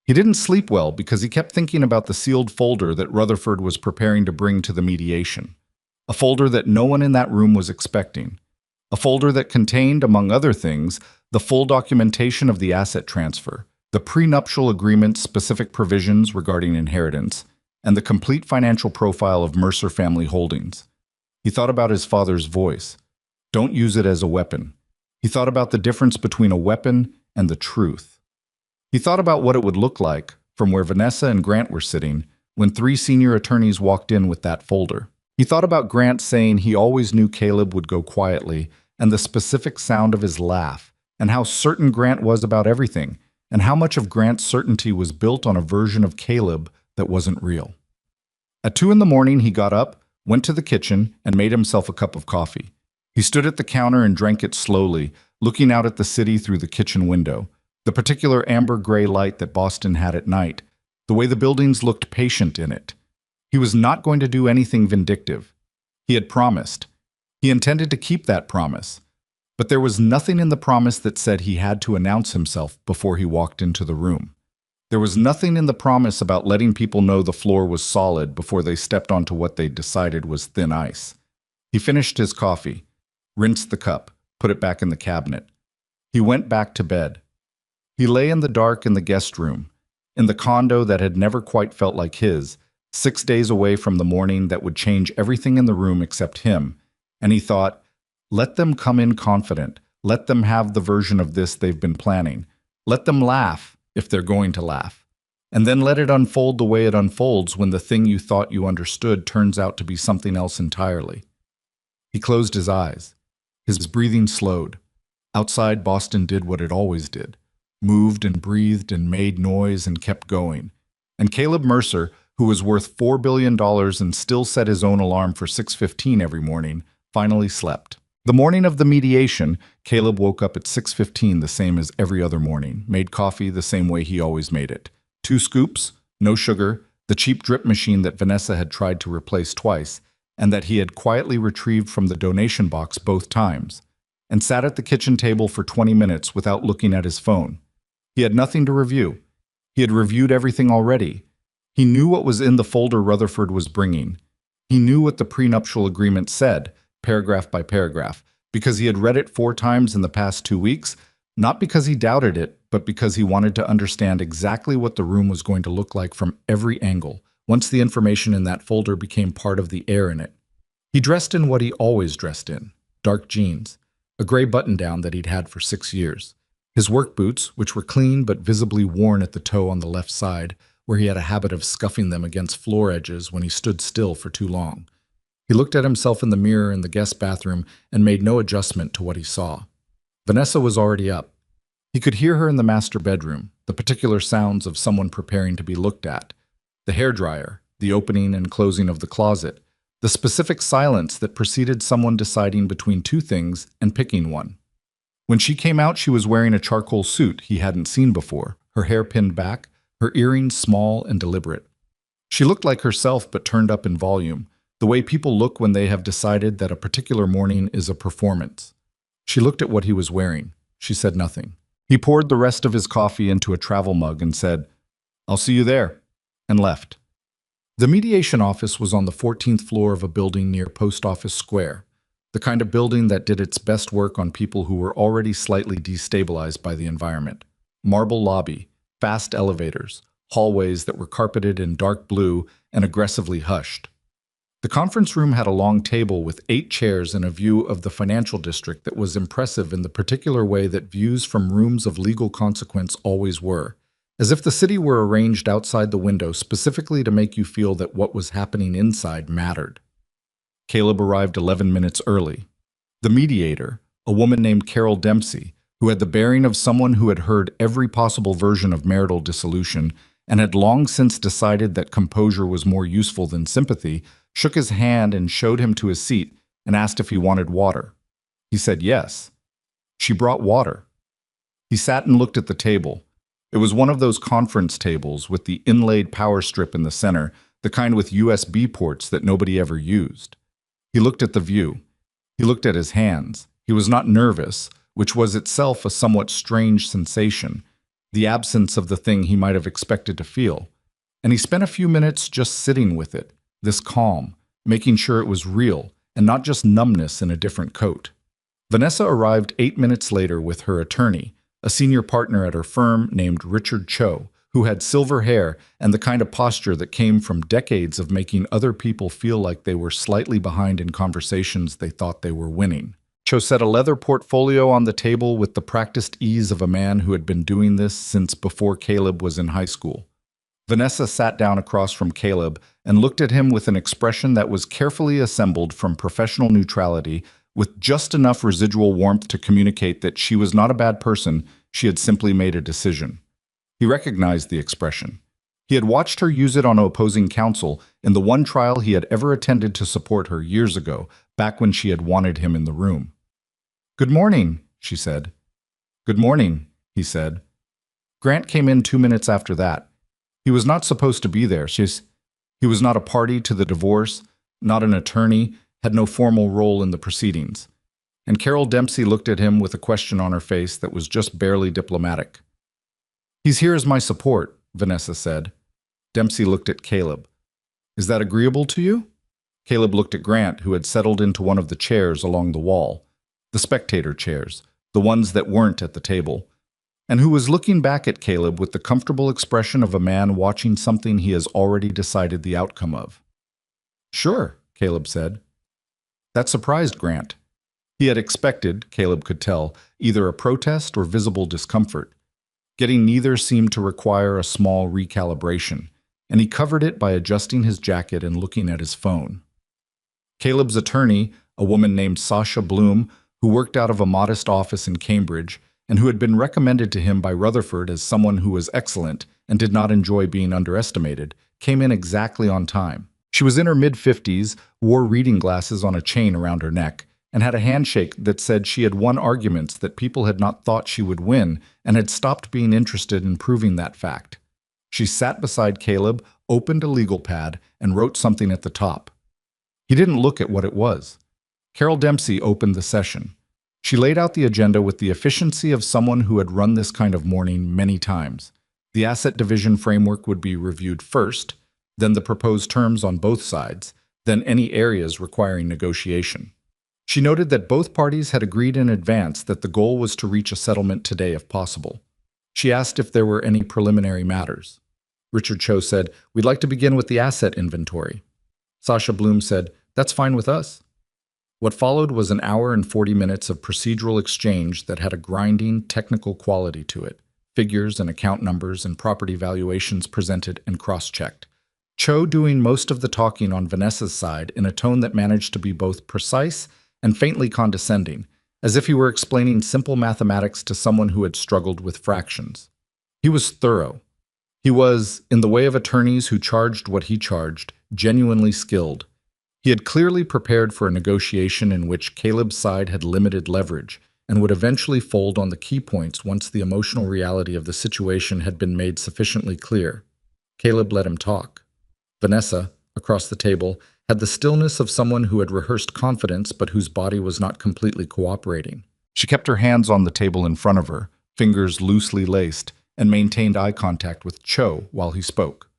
He didn't sleep well because he kept thinking about the sealed folder that Rutherford was preparing to bring to the mediation. A folder that no one in that room was expecting. A folder that contained, among other things, the full documentation of the asset transfer, the prenuptial agreement's specific provisions regarding inheritance, and the complete financial profile of Mercer Family Holdings. He thought about his father's voice. Don't use it as a weapon. He thought about the difference between a weapon and the truth. He thought about what it would look like, from where Vanessa and Grant were sitting, when 3 senior attorneys walked in with that folder. He thought about Grant saying he always knew Caleb would go quietly, and the specific sound of his laugh, and how certain Grant was about everything, and how much of Grant's certainty was built on a version of Caleb that wasn't real. At 2 in the morning, he got up, went to the kitchen, and made himself a cup of coffee. He stood at the counter and drank it slowly, looking out at the city through the kitchen window, the particular amber-gray light that Boston had at night, the way the buildings looked patient in it. He was not going to do anything vindictive. He had promised. He intended to keep that promise. But there was nothing in the promise that said he had to announce himself before he walked into the room. There was nothing in the promise about letting people know the floor was solid before they stepped onto what they decided was thin ice. He finished his coffee, rinsed the cup, put it back in the cabinet. He went back to bed. He lay in the dark in the guest room, in the condo that had never quite felt like his, 6 days away from the morning that would change everything in the room except him, and he thought, let them come in confident. Let them have the version of this they've been planning. Let them laugh, if they're going to laugh. And then let it unfold the way it unfolds when the thing you thought you understood turns out to be something else entirely. He closed his eyes. His breathing slowed. Outside, Boston did what it always did. Moved and breathed and made noise and kept going. And Caleb Mercer, who was worth $4 billion and still set his own alarm for 6:15 every morning, finally slept. The morning of the mediation, Caleb woke up at 6:15 the same as every other morning, made coffee the same way he always made it. 2 scoops, no sugar, the cheap drip machine that Vanessa had tried to replace twice, and that he had quietly retrieved from the donation box both times, and sat at the kitchen table for 20 minutes without looking at his phone. He had nothing to review. He had reviewed everything already. He knew what was in the folder Rutherford was bringing. He knew what the prenuptial agreement said, paragraph by paragraph, because he had read it 4 times in the past 2 weeks, not because he doubted it, but because he wanted to understand exactly what the room was going to look like from every angle, once the information in that folder became part of the air in it. He dressed in what he always dressed in, dark jeans, a gray button-down that he'd had for 6 years. His work boots, which were clean but visibly worn at the toe on the left side, where he had a habit of scuffing them against floor edges when he stood still for too long. He looked at himself in the mirror in the guest bathroom and made no adjustment to what he saw. Vanessa was already up. He could hear her in the master bedroom, the particular sounds of someone preparing to be looked at, the hairdryer, the opening and closing of the closet, the specific silence that preceded someone deciding between 2 things and picking one. When she came out, she was wearing a charcoal suit he hadn't seen before, her hair pinned back, her earrings small and deliberate. She looked like herself but turned up in volume, the way people look when they have decided that a particular morning is a performance. She looked at what he was wearing. She said nothing. He poured the rest of his coffee into a travel mug and said, "I'll see you there," and left. The mediation office was on the 14th floor of a building near Post Office Square, the kind of building that did its best work on people who were already slightly destabilized by the environment. Marble lobby, fast elevators, hallways that were carpeted in dark blue and aggressively hushed. The conference room had a long table with 8 chairs and a view of the financial district that was impressive in the particular way that views from rooms of legal consequence always were, as if the city were arranged outside the window specifically to make you feel that what was happening inside mattered. Caleb arrived 11 minutes early. The mediator, a woman named Carol Dempsey, who had the bearing of someone who had heard every possible version of marital dissolution and had long since decided that composure was more useful than sympathy, shook his hand and showed him to his seat and asked if he wanted water. He said yes. She brought water. He sat and looked at the table. It was one of those conference tables with the inlaid power strip in the center, the kind with USB ports that nobody ever used. He looked at the view. He looked at his hands. He was not nervous, which was itself a somewhat strange sensation, the absence of the thing he might have expected to feel. And he spent a few minutes just sitting with it, this calm, making sure it was real and not just numbness in a different coat. Vanessa arrived 8 minutes later with her attorney, a senior partner at her firm named Richard Cho, who had silver hair and the kind of posture that came from decades of making other people feel like they were slightly behind in conversations they thought they were winning. Cho set a leather portfolio on the table with the practiced ease of a man who had been doing this since before Caleb was in high school. Vanessa sat down across from Caleb and looked at him with an expression that was carefully assembled from professional neutrality, with just enough residual warmth to communicate that she was not a bad person, she had simply made a decision. He recognized the expression. He had watched her use it on opposing counsel in the one trial he had ever attended to support her years ago, back when she had wanted him in the room. "Good morning," she said. "Good morning," he said. Grant came in 2 minutes after that. He was not supposed to be there. He was not a party to the divorce, not an attorney, had no formal role in the proceedings. And Carol Dempsey looked at him with a question on her face that was just barely diplomatic. "He's here as my support," Vanessa said. Dempsey looked at Caleb. Is that agreeable to you? Caleb looked at Grant, who had settled into one of the chairs along the wall, the spectator chairs, the ones that weren't at the table, and who was looking back at Caleb with the comfortable expression of a man watching something he has already decided the outcome of. Sure, Caleb said. That surprised Grant. He had expected, Caleb could tell, either a protest or visible discomfort. Getting neither seemed to require a small recalibration, and he covered it by adjusting his jacket and looking at his phone. Caleb's attorney, a woman named Sasha Bloom, who worked out of a modest office in Cambridge, and who had been recommended to him by Rutherford as someone who was excellent and did not enjoy being underestimated, came in exactly on time. She was in her mid-50s, wore reading glasses on a chain around her neck, and had a handshake that said she had won arguments that people had not thought she would win and had stopped being interested in proving that fact. She sat beside Caleb, opened a legal pad, and wrote something at the top. He didn't look at what it was. Carol Dempsey opened the session. She laid out the agenda with the efficiency of someone who had run this kind of morning many times. The asset division framework would be reviewed first, then the proposed terms on both sides, then any areas requiring negotiation. She noted that both parties had agreed in advance that the goal was to reach a settlement today if possible. She asked if there were any preliminary matters. Richard Cho said, "We'd like to begin with the asset inventory." Sasha Bloom said, "That's fine with us." What followed was an hour and 40 minutes of procedural exchange that had a grinding, technical quality to it. Figures and account numbers and property valuations presented and cross-checked. Cho doing most of the talking on Vanessa's side in a tone that managed to be both precise and faintly condescending, as if he were explaining simple mathematics to someone who had struggled with fractions. He was thorough. He was, in the way of attorneys who charged what he charged, genuinely skilled. He had clearly prepared for a negotiation in which Caleb's side had limited leverage and would eventually fold on the key points once the emotional reality of the situation had been made sufficiently clear. Caleb let him talk. Vanessa, across the table, had the stillness of someone who had rehearsed confidence but whose body was not completely cooperating. She kept her hands on the table in front of her, fingers loosely laced, and maintained eye contact with Cho while he spoke.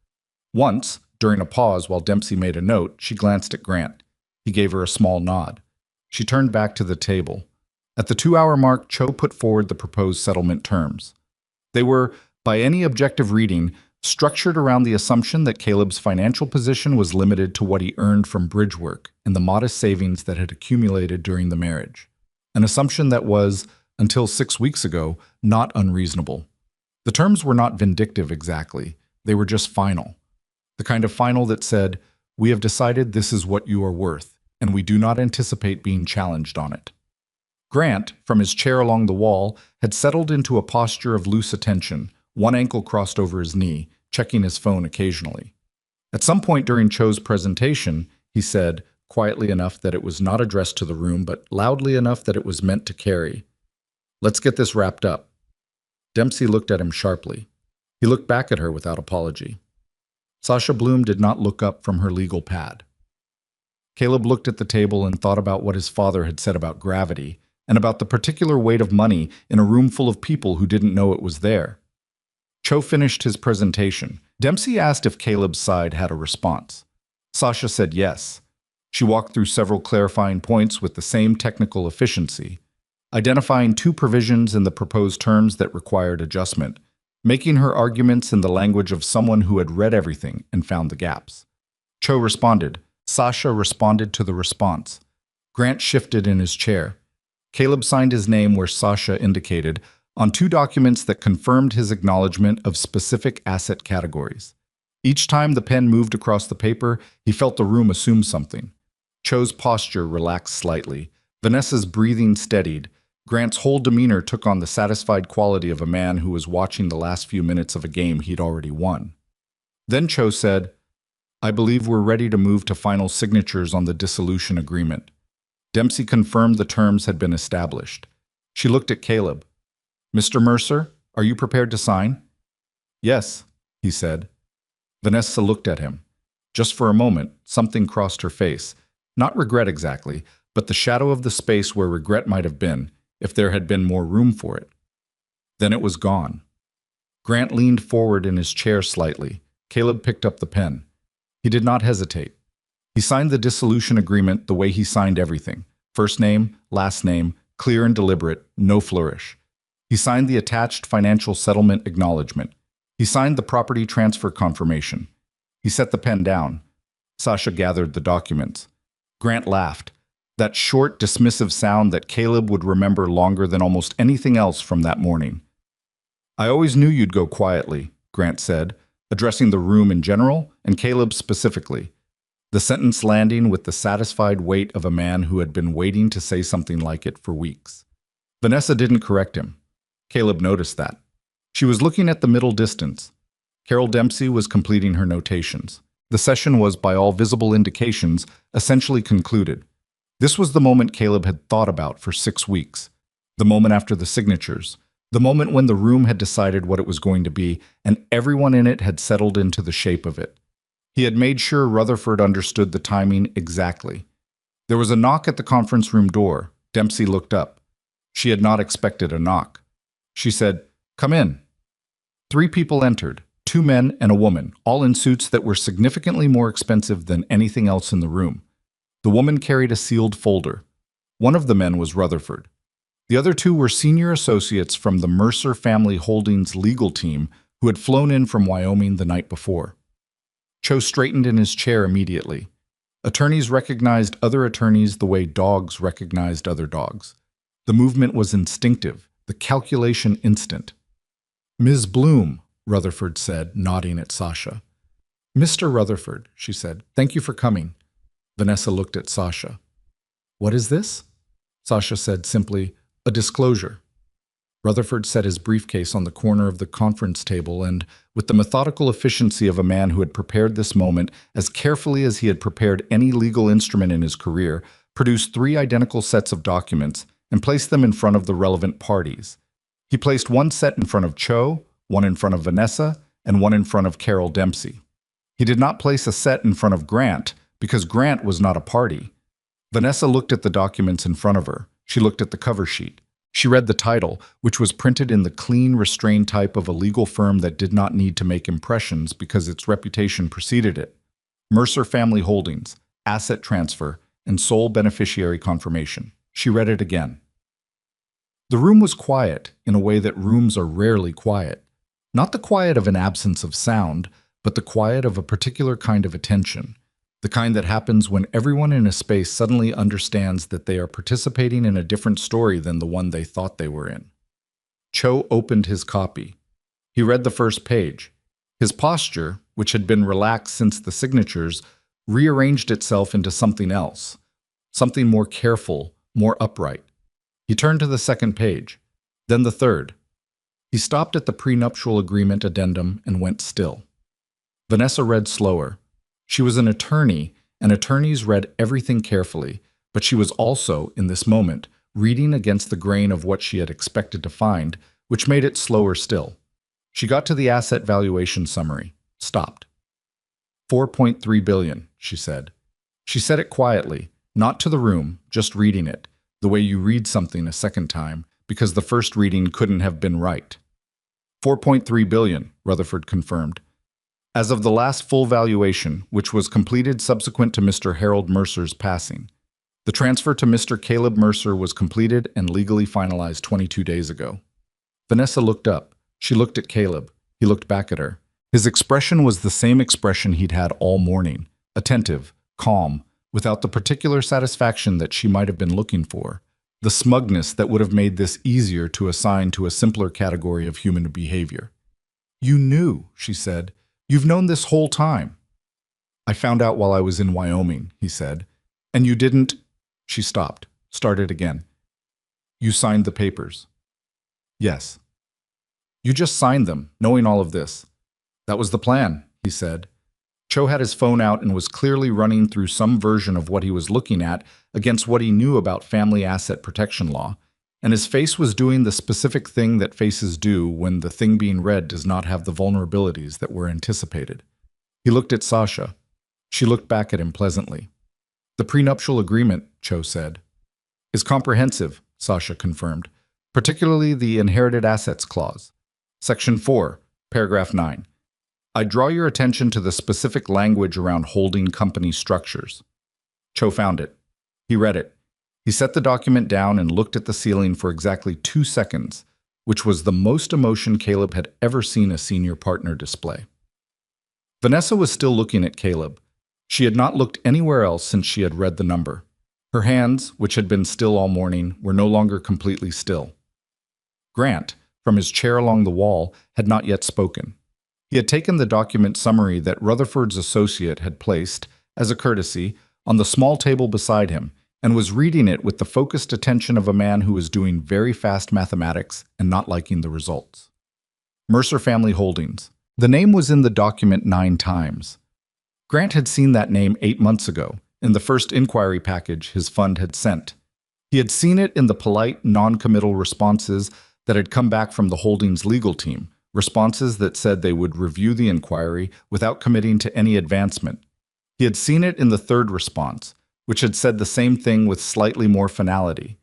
Once, during a pause while Dempsey made a note, she glanced at Grant. He gave her a small nod. She turned back to the table. At the 2-hour mark, Cho put forward the proposed settlement terms. They were, by any objective reading, structured around the assumption that Caleb's financial position was limited to what he earned from bridge work and the modest savings that had accumulated during the marriage. An assumption that was, until 6 weeks ago, not unreasonable. The terms were not vindictive exactly. They were just final. The kind of final that said, "We have decided this is what you are worth, and we do not anticipate being challenged on it." Grant, from his chair along the wall, had settled into a posture of loose attention, one ankle crossed over his knee, checking his phone occasionally. At some point during Cho's presentation, he said, quietly enough that it was not addressed to the room, but loudly enough that it was meant to carry, "Let's get this wrapped up." Dempsey looked at him sharply. He looked back at her without apology. Sasha Bloom did not look up from her legal pad. Caleb looked at the table and thought about what his father had said about gravity and about the particular weight of money in a room full of people who didn't know it was there. Cho finished his presentation. Dempsey asked if Caleb's side had a response. Sasha said yes. She walked through several clarifying points with the same technical efficiency, identifying 2 provisions in the proposed terms that required adjustment, making her arguments in the language of someone who had read everything and found the gaps. Cho responded. Sasha responded to the response. Grant shifted in his chair. Caleb signed his name where Sasha indicated, on 2 documents that confirmed his acknowledgement of specific asset categories. Each time the pen moved across the paper, he felt the room assume something. Cho's posture relaxed slightly. Vanessa's breathing steadied. Grant's whole demeanor took on the satisfied quality of a man who was watching the last few minutes of a game he'd already won. Then Cho said, "I believe we're ready to move to final signatures on the dissolution agreement." Dempsey confirmed the terms had been established. She looked at Caleb. "Mr. Mercer, are you prepared to sign?" "Yes," he said. Vanessa looked at him. Just for a moment, something crossed her face. Not regret exactly, but the shadow of the space where regret might have been, if there had been more room for it. Then it was gone. Grant leaned forward in his chair slightly. Caleb picked up the pen. He did not hesitate. He signed the dissolution agreement the way he signed everything. First name, last name, clear and deliberate, no flourish. He signed the attached financial settlement acknowledgement. He signed the property transfer confirmation. He set the pen down. Sasha gathered the documents. Grant laughed. That short, dismissive sound that Caleb would remember longer than almost anything else from that morning. "I always knew you'd go quietly," Grant said, addressing the room in general and Caleb specifically. The sentence landing with the satisfied weight of a man who had been waiting to say something like it for weeks. Vanessa didn't correct him. Caleb noticed that. She was looking at the middle distance. Carol Dempsey was completing her notations. The session was, by all visible indications, essentially concluded. This was the moment Caleb had thought about for 6 weeks. The moment after the signatures. The moment when the room had decided what it was going to be, and everyone in it had settled into the shape of it. He had made sure Rutherford understood the timing exactly. There was a knock at the conference room door. Dempsey looked up. She had not expected a knock. She said, "Come in." 3 people entered, 2 men and a woman, all in suits that were significantly more expensive than anything else in the room. The woman carried a sealed folder. One of the men was Rutherford. The other 2 were senior associates from the Mercer Family Holdings legal team who had flown in from Wyoming the night before. Cho straightened in his chair immediately. Attorneys recognized other attorneys the way dogs recognized other dogs. The movement was instinctive, the calculation instant. "Ms. Bloom," Rutherford said, nodding at Sasha. "Mr. Rutherford," she said, "thank you for coming." Vanessa looked at Sasha. "What is this?" Sasha said simply, "A disclosure." Rutherford set his briefcase on the corner of the conference table and, with the methodical efficiency of a man who had prepared this moment as carefully as he had prepared any legal instrument in his career, produced 3 identical sets of documents and placed them in front of the relevant parties. He placed one set in front of Cho, one in front of Vanessa, and one in front of Carol Dempsey. He did not place a set in front of Grant because Grant was not a party. Vanessa looked at the documents in front of her. She looked at the cover sheet. She read the title, which was printed in the clean, restrained type of a legal firm that did not need to make impressions because its reputation preceded it. Mercer Family Holdings, Asset Transfer, and Sole Beneficiary Confirmation. She read it again. The room was quiet in a way that rooms are rarely quiet. Not the quiet of an absence of sound, but the quiet of a particular kind of attention. The kind that happens when everyone in a space suddenly understands that they are participating in a different story than the one they thought they were in. Cho opened his copy. He read the first page. His posture, which had been relaxed since the signatures, rearranged itself into something else, something more careful, more upright. He turned to the second page, then the third. He stopped at the prenuptial agreement addendum and went still. Vanessa read slower. She was an attorney, and attorneys read everything carefully, but she was also, in this moment, reading against the grain of what she had expected to find, which made it slower still. She got to the asset valuation summary, stopped. $4.3 billion, she said. She said it quietly, not to the room, just reading it, the way you read something a second time, because the first reading couldn't have been right. $4.3 billion, Rutherford confirmed. As of the last full valuation, which was completed subsequent to Mr. Harold Mercer's passing. The transfer to Mr. Caleb Mercer was completed and legally finalized 22 days ago. Vanessa looked up. She looked at Caleb. He looked back at her. His expression was the same expression he'd had all morning, attentive, calm, without the particular satisfaction that she might have been looking for, the smugness that would have made this easier to assign to a simpler category of human behavior. "You knew," she said. "You've known this whole time." "I found out while I was in Wyoming," he said. "And you didn't—" She stopped, started again. "You signed the papers." "Yes." "You just signed them, knowing all of this." "That was the plan," he said. Cho had his phone out and was clearly running through some version of what he was looking at against what he knew about family asset protection law, and his face was doing the specific thing that faces do when the thing being read does not have the vulnerabilities that were anticipated. He looked at Sasha. She looked back at him pleasantly. "The prenuptial agreement," Cho said, "is comprehensive," Sasha confirmed, "particularly the inherited assets clause. Section 4, Paragraph 9. I draw your attention to the specific language around holding company structures. Cho found it. He read it. He set the document down and looked at the ceiling for exactly 2 seconds, which was the most emotion Caleb had ever seen a senior partner display. Vanessa was still looking at Caleb. She had not looked anywhere else since she had read the number. Her hands, which had been still all morning, were no longer completely still. Grant, from his chair along the wall, had not yet spoken. He had taken the document summary that Rutherford's associate had placed, as a courtesy, on the small table beside him, and was reading it with the focused attention of a man who was doing very fast mathematics and not liking the results. Mercer Family Holdings. The name was in the document 9 times. Grant had seen that name 8 months ago, in the first inquiry package his fund had sent. He had seen it in the polite, non-committal responses that had come back from the Holdings legal team, responses that said they would review the inquiry without committing to any advancement. He had seen it in the third response, which had said the same thing with slightly more finality.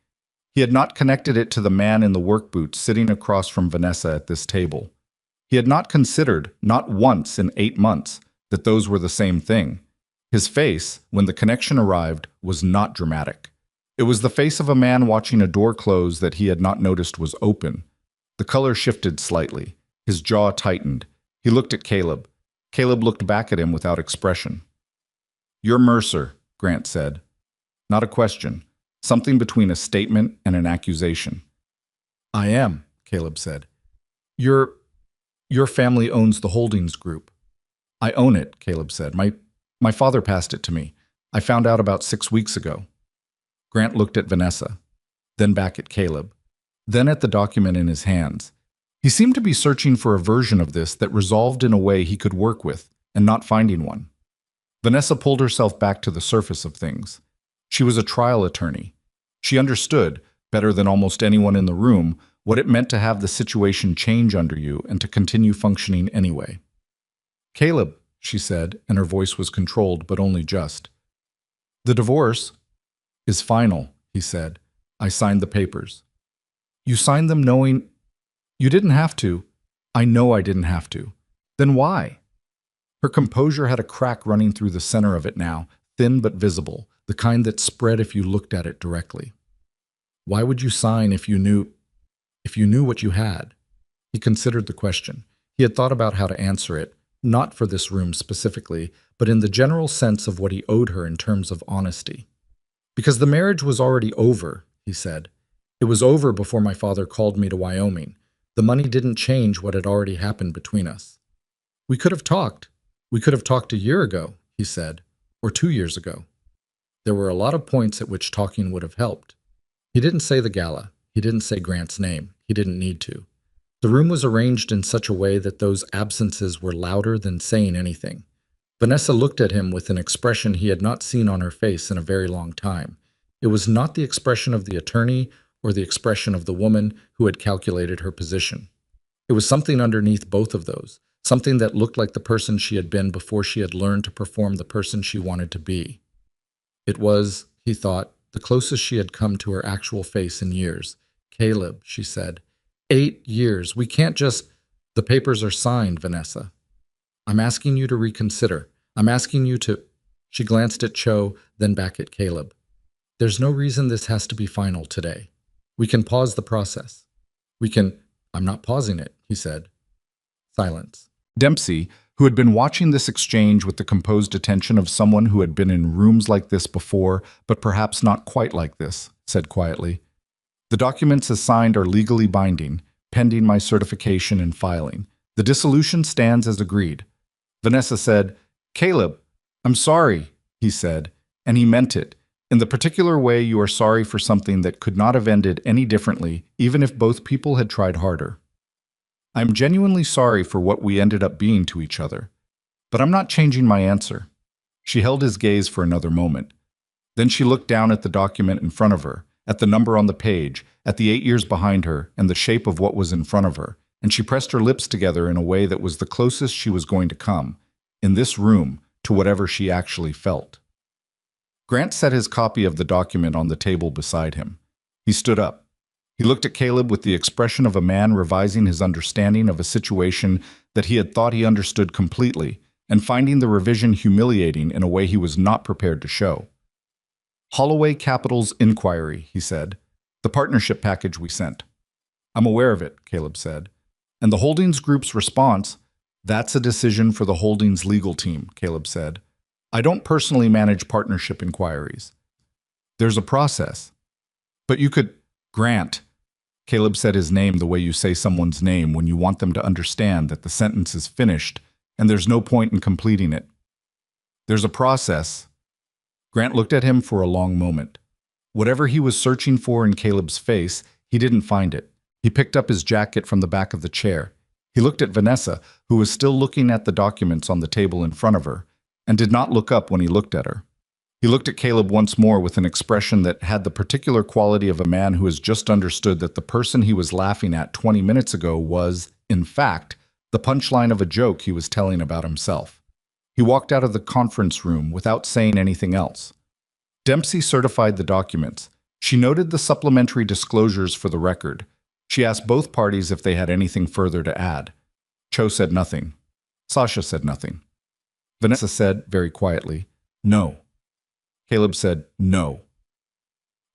He had not connected it to the man in the work boots sitting across from Vanessa at this table. He had not considered, not once in 8 months, that those were the same thing. His face, when the connection arrived, was not dramatic. It was the face of a man watching a door close that he had not noticed was open. The color shifted slightly. His jaw tightened. He looked at Caleb. Caleb looked back at him without expression. "You're Mercer," Grant said. Not a question. Something between a statement and an accusation. "I am," Caleb said. Your family owns the Holdings Group." "I own it," Caleb said. My father passed it to me. I found out about 6 weeks ago." Grant looked at Vanessa, then back at Caleb, then at the document in his hands. He seemed to be searching for a version of this that resolved in a way he could work with, and not finding one. Vanessa pulled herself back to the surface of things. She was a trial attorney. She understood, better than almost anyone in the room, what it meant to have the situation change under you and to continue functioning anyway. "Caleb," she said, and her voice was controlled, but only just. "The divorce is final," he said. "I signed the papers." "You signed them knowing—" "You didn't have to." "I know I didn't have to." "Then why?" Her composure had a crack running through the center of it now, thin but visible, the kind that spread if you looked at it directly. "Why would you sign if you knew what you had?" He considered the question. He had thought about how to answer it, not for this room specifically, but in the general sense of what he owed her in terms of honesty. "Because the marriage was already over," he said. "It was over before my father called me to Wyoming. The money didn't change what had already happened between us." "We could have talked. We could have talked a year ago," he said, "or 2 years ago." There were a lot of points at which talking would have helped. He didn't say the gala. He didn't say Grant's name. He didn't need to. The room was arranged in such a way that those absences were louder than saying anything. Vanessa looked at him with an expression he had not seen on her face in a very long time. It was not the expression of the attorney or the expression of the woman who had calculated her position. It was something underneath both of those, something that looked like the person she had been before she had learned to perform the person she wanted to be. It was, he thought, the closest she had come to her actual face in years. "Caleb," she said. 8 years. We can't just—" "The papers are signed, Vanessa. I'm asking you to reconsider. I'm asking you to—" She glanced at Cho, then back at Caleb. "There's no reason this has to be final today. We can pause the process. We can—" "I'm not pausing it," he said. Silence. Dempsey, who had been watching this exchange with the composed attention of someone who had been in rooms like this before, but perhaps not quite like this, said quietly, "The documents as signed are legally binding, pending my certification and filing. The dissolution stands as agreed." Vanessa said, "Caleb, I'm sorry," he said, and he meant it. In the particular way you are sorry for something that could not have ended any differently, even if both people had tried harder. "I am genuinely sorry for what we ended up being to each other. But I'm not changing my answer." She held his gaze for another moment. Then she looked down at the document in front of her, at the number on the page, at the 8 years behind her, and the shape of what was in front of her, and she pressed her lips together in a way that was the closest she was going to come, in this room, to whatever she actually felt. Grant set his copy of the document on the table beside him. He stood up. He looked at Caleb with the expression of a man revising his understanding of a situation that he had thought he understood completely, and finding the revision humiliating in a way he was not prepared to show. Holloway Capital's inquiry, he said. The partnership package we sent. I'm aware of it, Caleb said. And the Holdings Group's response, that's a decision for the Holdings legal team, Caleb said. I don't personally manage partnership inquiries. There's a process. But you could, Grant. Caleb said his name the way you say someone's name when you want them to understand that the sentence is finished and there's no point in completing it. There's a process. Grant looked at him for a long moment. Whatever he was searching for in Caleb's face, he didn't find it. He picked up his jacket from the back of the chair. He looked at Vanessa, who was still looking at the documents on the table in front of her, and did not look up when he looked at her. He looked at Caleb once more with an expression that had the particular quality of a man who has just understood that the person he was laughing at 20 minutes ago was, in fact, the punchline of a joke he was telling about himself. He walked out of the conference room without saying anything else. Dempsey certified the documents. She noted the supplementary disclosures for the record. She asked both parties if they had anything further to add. Cho said nothing. Sasha said nothing. Vanessa said, very quietly, no. Caleb said, no.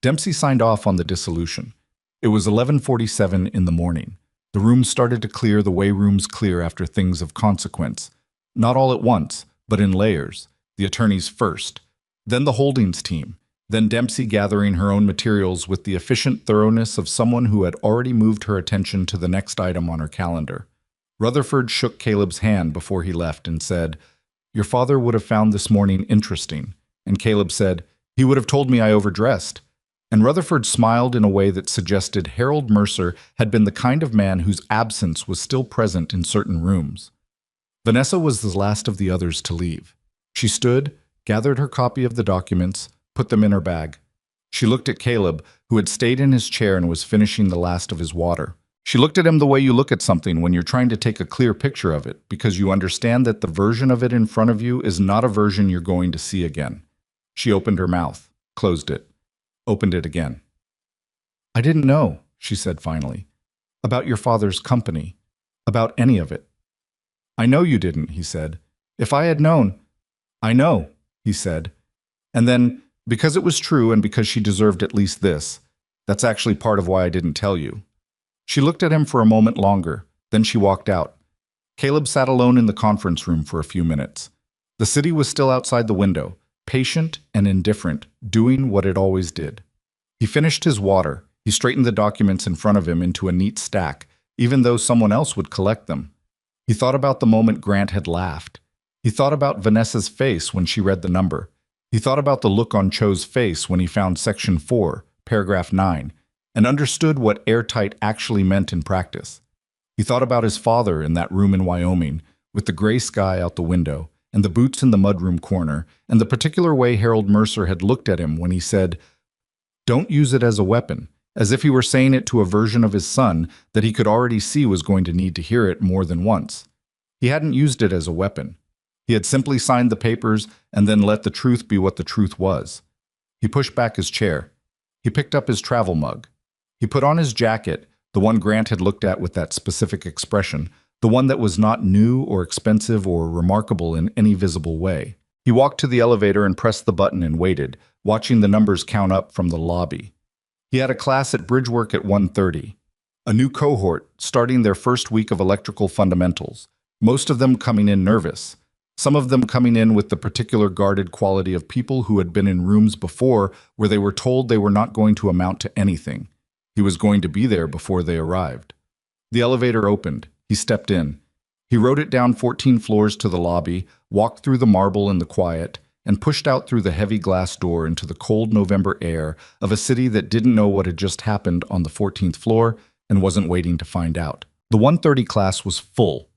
Dempsey signed off on the dissolution. It was 11:47 in the morning. The room started to clear the way rooms clear after things of consequence. Not all at once, but in layers. The attorneys first, then the Holdings team, then Dempsey gathering her own materials with the efficient thoroughness of someone who had already moved her attention to the next item on her calendar. Rutherford shook Caleb's hand before he left and said, "Your father would have found this morning interesting." And Caleb said, "He would have told me I overdressed." And Rutherford smiled in a way that suggested Harold Mercer had been the kind of man whose absence was still present in certain rooms. Vanessa was the last of the others to leave. She stood, gathered her copy of the documents, put them in her bag. She looked at Caleb, who had stayed in his chair and was finishing the last of his water. She looked at him the way you look at something when you're trying to take a clear picture of it, because you understand that the version of it in front of you is not a version you're going to see again. She opened her mouth, closed it, opened it again. "I didn't know," she said finally, "about your father's company, about any of it." "I know you didn't," he said. "If I had known—" "I know," he said. And then, because it was true and because she deserved at least this, "That's actually part of why I didn't tell you." She looked at him for a moment longer, then she walked out. Caleb sat alone in the conference room for a few minutes. The city was still outside the window, patient and indifferent, doing what it always did. He finished his water. He straightened the documents in front of him into a neat stack, even though someone else would collect them. He thought about the moment Grant had laughed. He thought about Vanessa's face when she read the number. He thought about the look on Cho's face when he found Section 4, Paragraph 9, and understood what airtight actually meant in practice. He thought about his father in that room in Wyoming, with the gray sky out the window, and the boots in the mudroom corner, and the particular way Harold Mercer had looked at him when he said, "Don't use it as a weapon," as if he were saying it to a version of his son that he could already see was going to need to hear it more than once. He hadn't used it as a weapon. He had simply signed the papers and then let the truth be what the truth was. He pushed back his chair. He picked up his travel mug. He put on his jacket, the one Grant had looked at with that specific expression, the one that was not new or expensive or remarkable in any visible way. He walked to the elevator and pressed the button and waited, watching the numbers count up from the lobby. He had a class at Bridgework at 1:30. A new cohort starting their first week of electrical fundamentals, most of them coming in nervous. Some of them coming in with the particular guarded quality of people who had been in rooms before where they were told they were not going to amount to anything. He was going to be there before they arrived. The elevator opened. He stepped in. He rode it down 14 floors to the lobby, walked through the marble and the quiet, and pushed out through the heavy glass door into the cold November air of a city that didn't know what had just happened on the 14th floor and wasn't waiting to find out. The 1:30 class was full.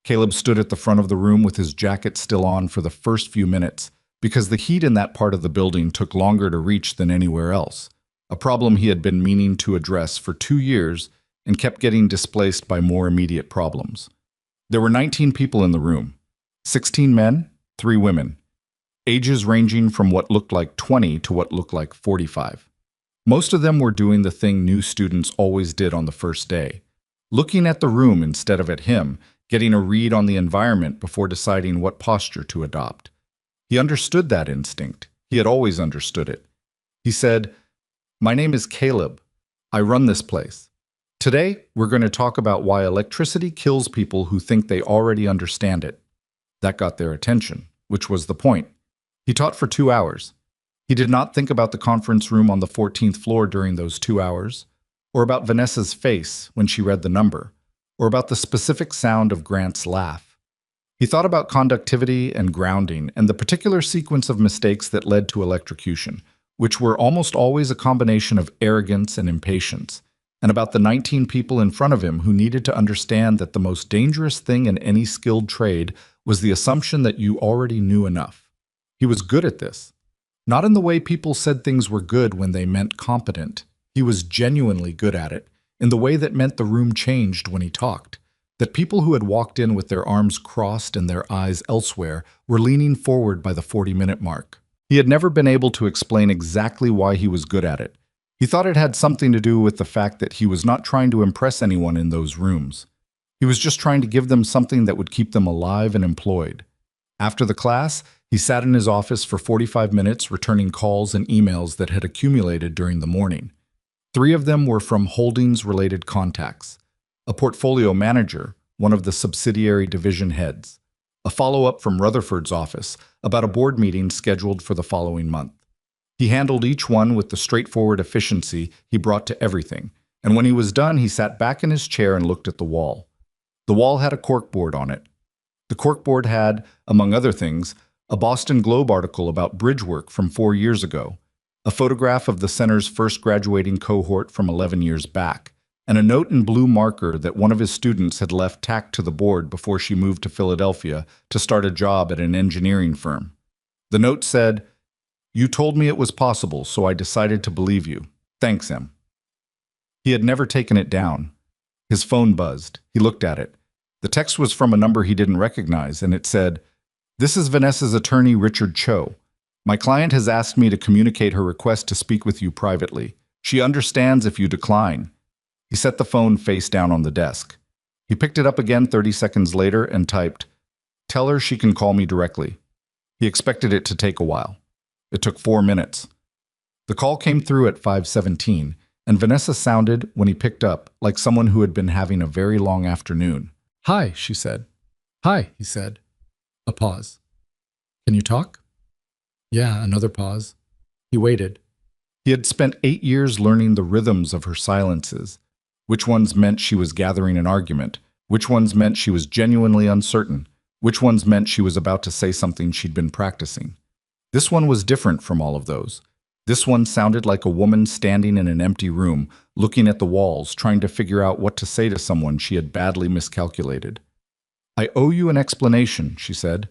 Caleb stood at the front of the room with his jacket still on for the first few minutes, because the heat in that part of the building took longer to reach than anywhere else, a problem he had been meaning to address for 2 years and kept getting displaced by more immediate problems. There were 19 people in the room, 16 men, 3 women, ages ranging from what looked like 20 to what looked like 45. Most of them were doing the thing new students always did on the first day, looking at the room instead of at him, getting a read on the environment before deciding what posture to adopt. He understood that instinct. He had always understood it. He said, "My name is Caleb. I run this place. Today, we're going to talk about why electricity kills people who think they already understand it." That got their attention, which was the point. He taught for 2 hours. He did not think about the conference room on the 14th floor during those 2 hours, or about Vanessa's face when she read the number, or about the specific sound of Grant's laugh. He thought about conductivity and grounding and the particular sequence of mistakes that led to electrocution, which were almost always a combination of arrogance and impatience, and about the 19 people in front of him who needed to understand that the most dangerous thing in any skilled trade was the assumption that you already knew enough. He was good at this. Not in the way people said things were good when they meant competent. He was genuinely good at it, in the way that meant the room changed when he talked, that people who had walked in with their arms crossed and their eyes elsewhere were leaning forward by the 40-minute mark. He had never been able to explain exactly why he was good at it. He thought it had something to do with the fact that he was not trying to impress anyone in those rooms. He was just trying to give them something that would keep them alive and employed. After the class, he sat in his office for 45 minutes returning calls and emails that had accumulated during the morning. 3 of them were from holdings-related contacts, a portfolio manager, one of the subsidiary division heads, a follow-up from Rutherford's office about a board meeting scheduled for the following month. He handled each one with the straightforward efficiency he brought to everything, and when he was done, he sat back in his chair and looked at the wall. The wall had a corkboard on it. The corkboard had, among other things, a Boston Globe article about bridge work from 4 years ago, a photograph of the center's first graduating cohort from 11 years back, and a note in blue marker that one of his students had left tacked to the board before she moved to Philadelphia to start a job at an engineering firm. The note said, "You told me it was possible, so I decided to believe you. Thanks, Em." He had never taken it down. His phone buzzed. He looked at it. The text was from a number he didn't recognize, and it said, "This is Vanessa's attorney, Richard Cho. My client has asked me to communicate her request to speak with you privately. She understands if you decline." He set the phone face down on the desk. He picked it up again 30 seconds later and typed, "Tell her she can call me directly." He expected it to take a while. It took 4 minutes. The call came through at 5:17, and Vanessa sounded, when he picked up, like someone who had been having a very long afternoon. "Hi," she said. "Hi," he said. A pause. "Can you talk?" Yeah, another pause. He waited. He had spent 8 years learning the rhythms of her silences. Which ones meant she was gathering an argument, which ones meant she was genuinely uncertain, which ones meant she was about to say something she'd been practicing. This one was different from all of those. This one sounded like a woman standing in an empty room, looking at the walls, trying to figure out what to say to someone she had badly miscalculated. "I owe you an explanation," she said.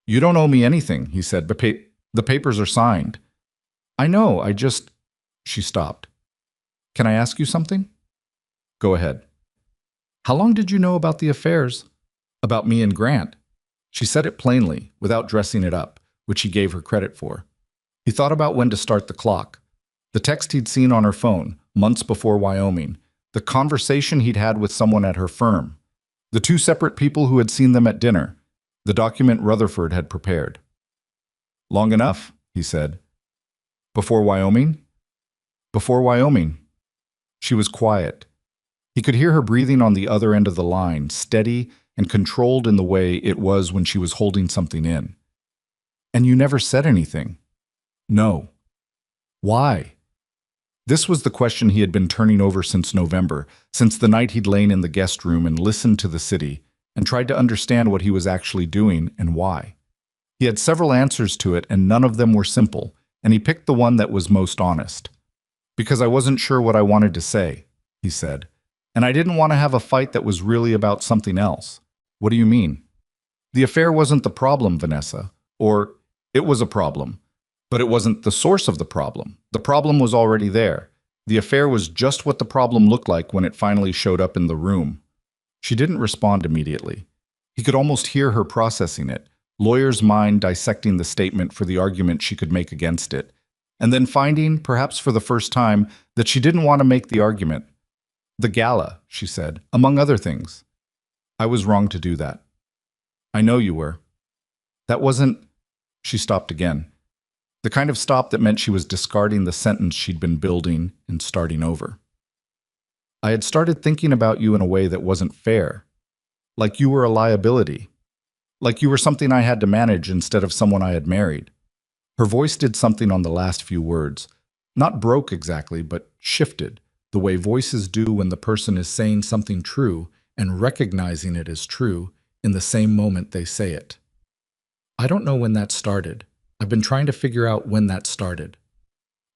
"You don't owe me anything," he said, "but the papers are signed." "I know, I just—" She stopped. "Can I ask you something?" "Go ahead." "How long did you know about the affairs?" "About me and Grant." She said it plainly, without dressing it up, which he gave her credit for. He thought about when to start the clock. The text he'd seen on her phone, months before Wyoming, the conversation he'd had with someone at her firm, the 2 separate people who had seen them at dinner, the document Rutherford had prepared. "Long enough," he said. "Before Wyoming?" "Before Wyoming." She was quiet. He could hear her breathing on the other end of the line, steady and controlled in the way it was when she was holding something in. "And you never said anything?" "No." "Why?" This was the question he had been turning over since November, since the night he'd lain in the guest room and listened to the city, and tried to understand what he was actually doing and why. He had several answers to it, and none of them were simple, and he picked the one that was most honest. "Because I wasn't sure what I wanted to say," he said, "and I didn't want to have a fight that was really about something else." "What do you mean?" "The affair wasn't the problem, Vanessa. Or, it was a problem. But it wasn't the source of the problem. The problem was already there. The affair was just what the problem looked like when it finally showed up in the room." She didn't respond immediately. He could almost hear her processing it, lawyer's mind dissecting the statement for the argument she could make against it, and then finding, perhaps for the first time, that she didn't want to make the argument. "The gala," she said, "among other things." I was wrong to do that. I know you were. That wasn't. She stopped again. The kind of stop that meant she was discarding the sentence she'd been building and starting over. I had started thinking about you in a way that wasn't fair. Like you were a liability. Like you were something I had to manage instead of someone I had married. Her voice did something on the last few words. Not broke exactly, but shifted, the way voices do when the person is saying something true and recognizing it as true in the same moment they say it. I don't know when that started. I've been trying to figure out when that started.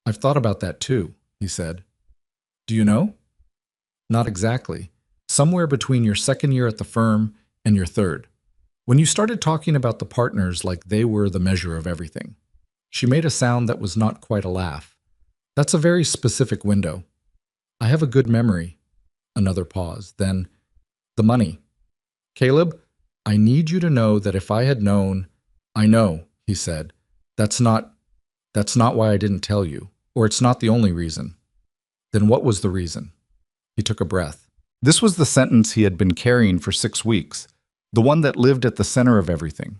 I've thought about that too, he said. Do you know? Not exactly. Somewhere between your second year at the firm and your third. When you started talking about the partners like they were the measure of everything. She made a sound that was not quite a laugh. That's a very specific window. I have a good memory. Another pause. Then, the money. Caleb, I need you to know that if I had known, I know, he said. That's not why I didn't tell you, or it's not the only reason. Then what was the reason? He took a breath. This was the sentence he had been carrying for 6 weeks, the one that lived at the center of everything.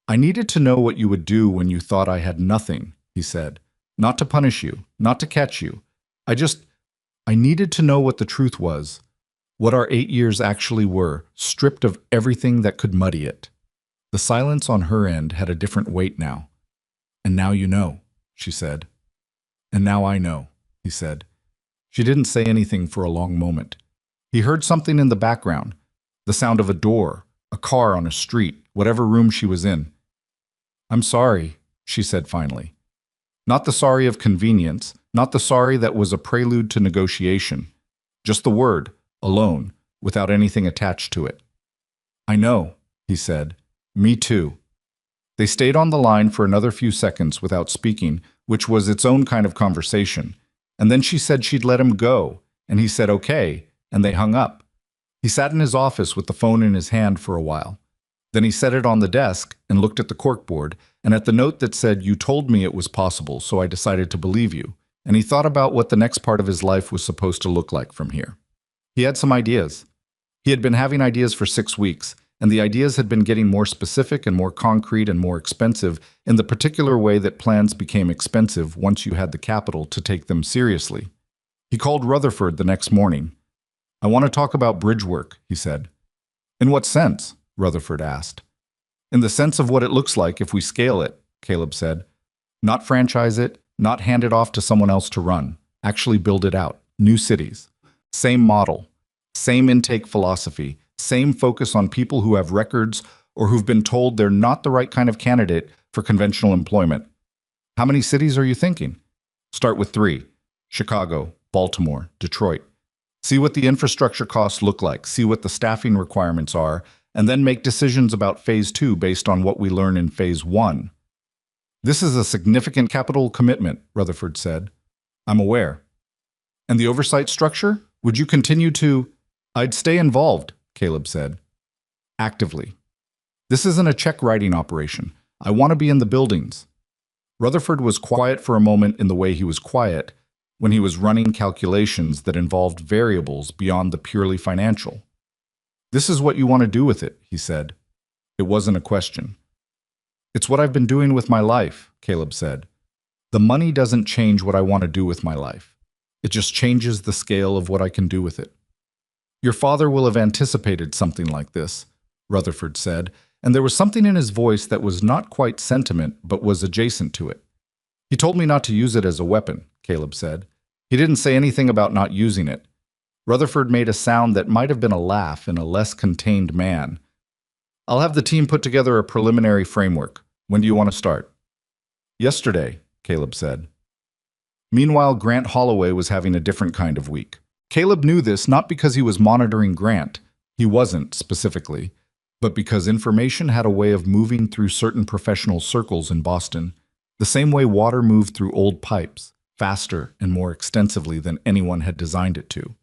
I needed to know what you would do when you thought I had nothing, he said. Not to punish you, not to catch you. I needed to know what the truth was, what our 8 years actually were, stripped of everything that could muddy it. The silence on her end had a different weight now. And now you know, she said. And now I know, he said. She didn't say anything for a long moment. He heard something in the background, the sound of a door, a car on a street, whatever room she was in. I'm sorry, she said finally. Not the sorry of convenience, not the sorry that was a prelude to negotiation. Just the word, alone, without anything attached to it. I know, he said. Me too. They stayed on the line for another few seconds without speaking, which was its own kind of conversation. And then she said she'd let him go, and he said okay, and they hung up. He sat in his office with the phone in his hand for a while. Then he set it on the desk and looked at the corkboard and at the note that said, "You told me it was possible, so I decided to believe you." And he thought about what the next part of his life was supposed to look like from here. He had some ideas. He had been having ideas for 6 weeks, and the ideas had been getting more specific and more concrete and more expensive in the particular way that plans became expensive once you had the capital to take them seriously. He called Rutherford the next morning. I want to talk about bridge work, he said. In what sense? Rutherford asked. In the sense of what it looks like if we scale it, Caleb said. Not franchise it, not hand it off to someone else to run. Actually build it out. New cities. Same model. Same intake philosophy. Same focus on people who have records or who've been told they're not the right kind of candidate for conventional employment. How many cities are you thinking? Start with 3. Chicago, Baltimore, Detroit. See what the infrastructure costs look like, see what the staffing requirements are, and then make decisions about Phase 2 based on what we learn in Phase 1. This is a significant capital commitment, Rutherford said. I'm aware. And the oversight structure? Would you continue to... I'd stay involved, Caleb said. Actively. This isn't a check-writing operation. I want to be in the buildings. Rutherford was quiet for a moment in the way he was quiet when he was running calculations that involved variables beyond the purely financial. This is what you want to do with it, he said. It wasn't a question. It's what I've been doing with my life, Caleb said. The money doesn't change what I want to do with my life. It just changes the scale of what I can do with it. Your father will have anticipated something like this, Rutherford said, and there was something in his voice that was not quite sentiment but was adjacent to it. He told me not to use it as a weapon, Caleb said. He didn't say anything about not using it. Rutherford made a sound that might have been a laugh in a less contained man. I'll have the team put together a preliminary framework. When do you want to start? Yesterday, Caleb said. Meanwhile, Grant Holloway was having a different kind of week. Caleb knew this not because he was monitoring Grant. He wasn't, specifically, but because information had a way of moving through certain professional circles in Boston, the same way water moved through old pipes, faster and more extensively than anyone had designed it to.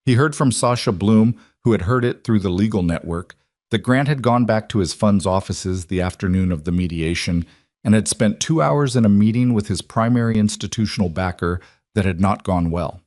He heard from Sasha Bloom, who had heard it through the legal network, that Grant had gone back to his fund's offices the afternoon of the mediation and had spent 2 hours in a meeting with his primary institutional backer that had not gone well.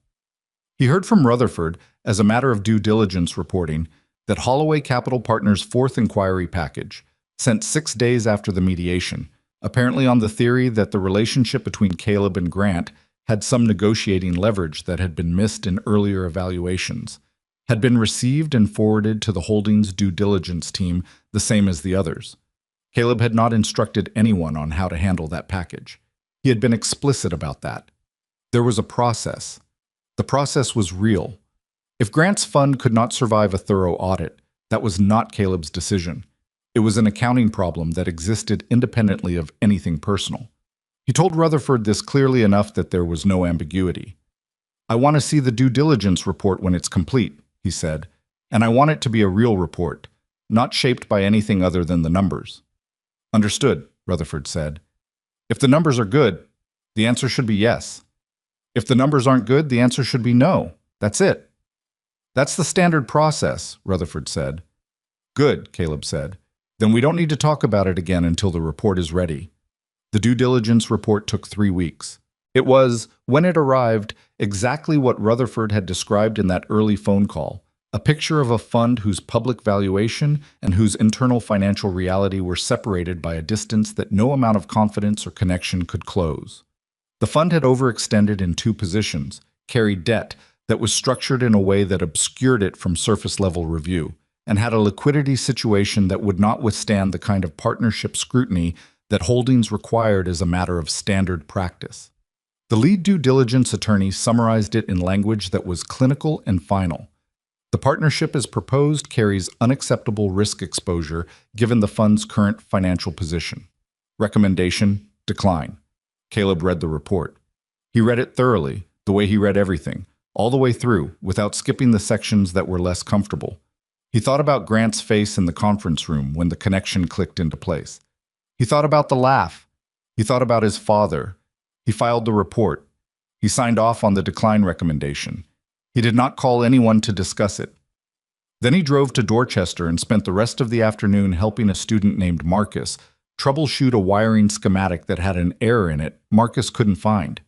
He heard from Rutherford, as a matter of due diligence reporting, that Holloway Capital Partners' fourth inquiry package, sent 6 days after the mediation, apparently on the theory that the relationship between Caleb and Grant had some negotiating leverage that had been missed in earlier evaluations, had been received and forwarded to the holdings due diligence team the same as the others. Caleb had not instructed anyone on how to handle that package. He had been explicit about that. There was a process. The process was real. If Grant's fund could not survive a thorough audit, that was not Caleb's decision. It was an accounting problem that existed independently of anything personal. He told Rutherford this clearly enough that there was no ambiguity. "I want to see the due diligence report when it's complete," he said, "and I want it to be a real report, not shaped by anything other than the numbers." "Understood," Rutherford said. "If the numbers are good, the answer should be yes. If the numbers aren't good, the answer should be no. That's it." "That's the standard process," Rutherford said. "Good," Caleb said. "Then we don't need to talk about it again until the report is ready." The due diligence report took 3 weeks. It was, when it arrived, exactly what Rutherford had described in that early phone call, a picture of a fund whose public valuation and whose internal financial reality were separated by a distance that no amount of confidence or connection could close. The fund had overextended in 2 positions, carried debt that was structured in a way that obscured it from surface-level review, and had a liquidity situation that would not withstand the kind of partnership scrutiny that holdings required as a matter of standard practice. The lead due diligence attorney summarized it in language that was clinical and final. The partnership as proposed carries unacceptable risk exposure given the fund's current financial position. Recommendation: decline. Caleb read the report. He read it thoroughly, the way he read everything, all the way through, without skipping the sections that were less comfortable. He thought about Grant's face in the conference room when the connection clicked into place. He thought about the laugh. He thought about his father. He filed the report. He signed off on the decline recommendation. He did not call anyone to discuss it. Then he drove to Dorchester and spent the rest of the afternoon helping a student named Marcus troubleshoot a wiring schematic that had an error in it Marcus couldn't find.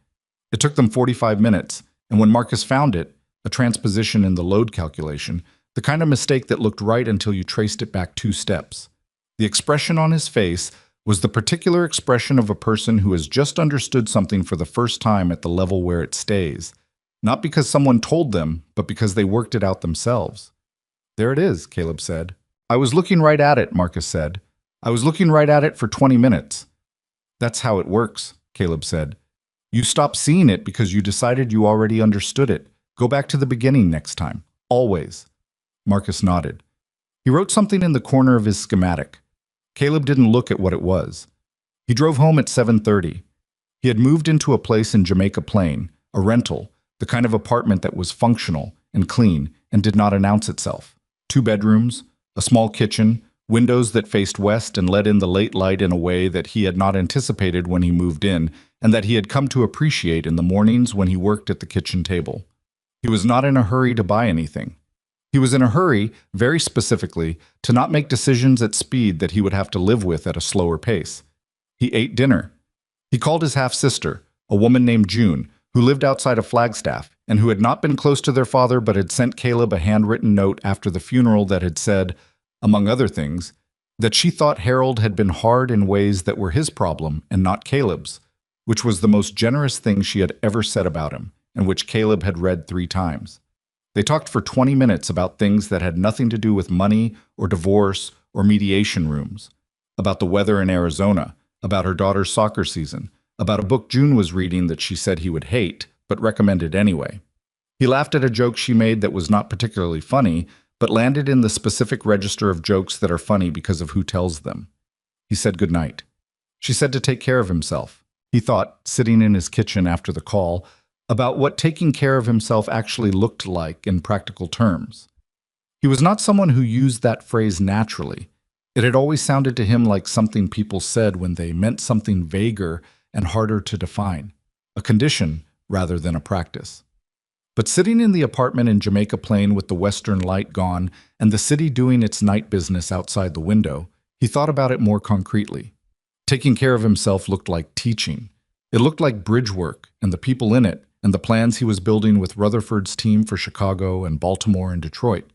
It took them 45 minutes, and when Marcus found it, a transposition in the load calculation, the kind of mistake that looked right until you traced it back 2 steps. The expression on his face was the particular expression of a person who has just understood something for the first time at the level where it stays, not because someone told them, but because they worked it out themselves. "There it is," Caleb said. "I was looking right at it," Marcus said. "I was looking right at it for 20 minutes. "That's how it works," Caleb said. "You stop seeing it because you decided you already understood it. Go back to the beginning next time. Always." Marcus nodded. He wrote something in the corner of his schematic. Caleb didn't look at what it was. He drove home at 7:30. He had moved into a place in Jamaica Plain, a rental, the kind of apartment that was functional and clean and did not announce itself. 2 bedrooms, a small kitchen, windows that faced west and let in the late light in a way that he had not anticipated when he moved in, and that he had come to appreciate in the mornings when he worked at the kitchen table. He was not in a hurry to buy anything. He was in a hurry, very specifically, to not make decisions at speed that he would have to live with at a slower pace. He ate dinner. He called his half-sister, a woman named June, who lived outside of Flagstaff, and who had not been close to their father but had sent Caleb a handwritten note after the funeral that had said, among other things, that she thought Harold had been hard in ways that were his problem and not Caleb's, which was the most generous thing she had ever said about him, and which Caleb had read 3 times. They talked for 20 minutes about things that had nothing to do with money or divorce or mediation rooms, about the weather in Arizona, about her daughter's soccer season, about a book June was reading that she said he would hate, but recommended anyway. He laughed at a joke she made that was not particularly funny, but landed in the specific register of jokes that are funny because of who tells them. He said goodnight. She said to take care of himself. He thought, sitting in his kitchen after the call, about what taking care of himself actually looked like in practical terms. He was not someone who used that phrase naturally. It had always sounded to him like something people said when they meant something vaguer and harder to define, a condition rather than a practice. But sitting in the apartment in Jamaica Plain with the western light gone and the city doing its night business outside the window, he thought about it more concretely. Taking care of himself looked like teaching. It looked like bridge work and the people in it and the plans he was building with Rutherford's team for Chicago and Baltimore and Detroit.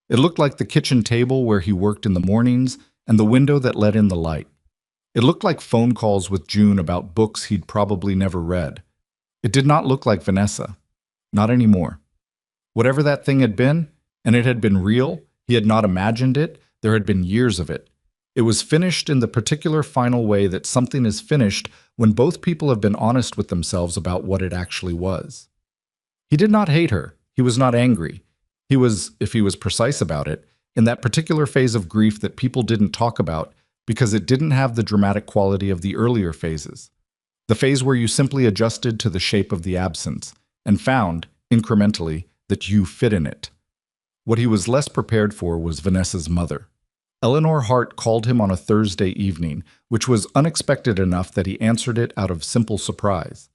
It looked like the kitchen table where he worked in the mornings and the window that let in the light. It looked like phone calls with June about books he'd probably never read. It did not look like Vanessa. Not anymore. Whatever that thing had been, and it had been real, he had not imagined it, there had been years of it. It was finished in the particular final way that something is finished when both people have been honest with themselves about what it actually was. He did not hate her. He was not angry. He was, if he was precise about it, in that particular phase of grief that people didn't talk about because it didn't have the dramatic quality of the earlier phases. The phase where you simply adjusted to the shape of the absence and found, incrementally, that you fit in it. What he was less prepared for was Vanessa's mother. Eleanor Hart called him on a Thursday evening, which was unexpected enough that he answered it out of simple surprise.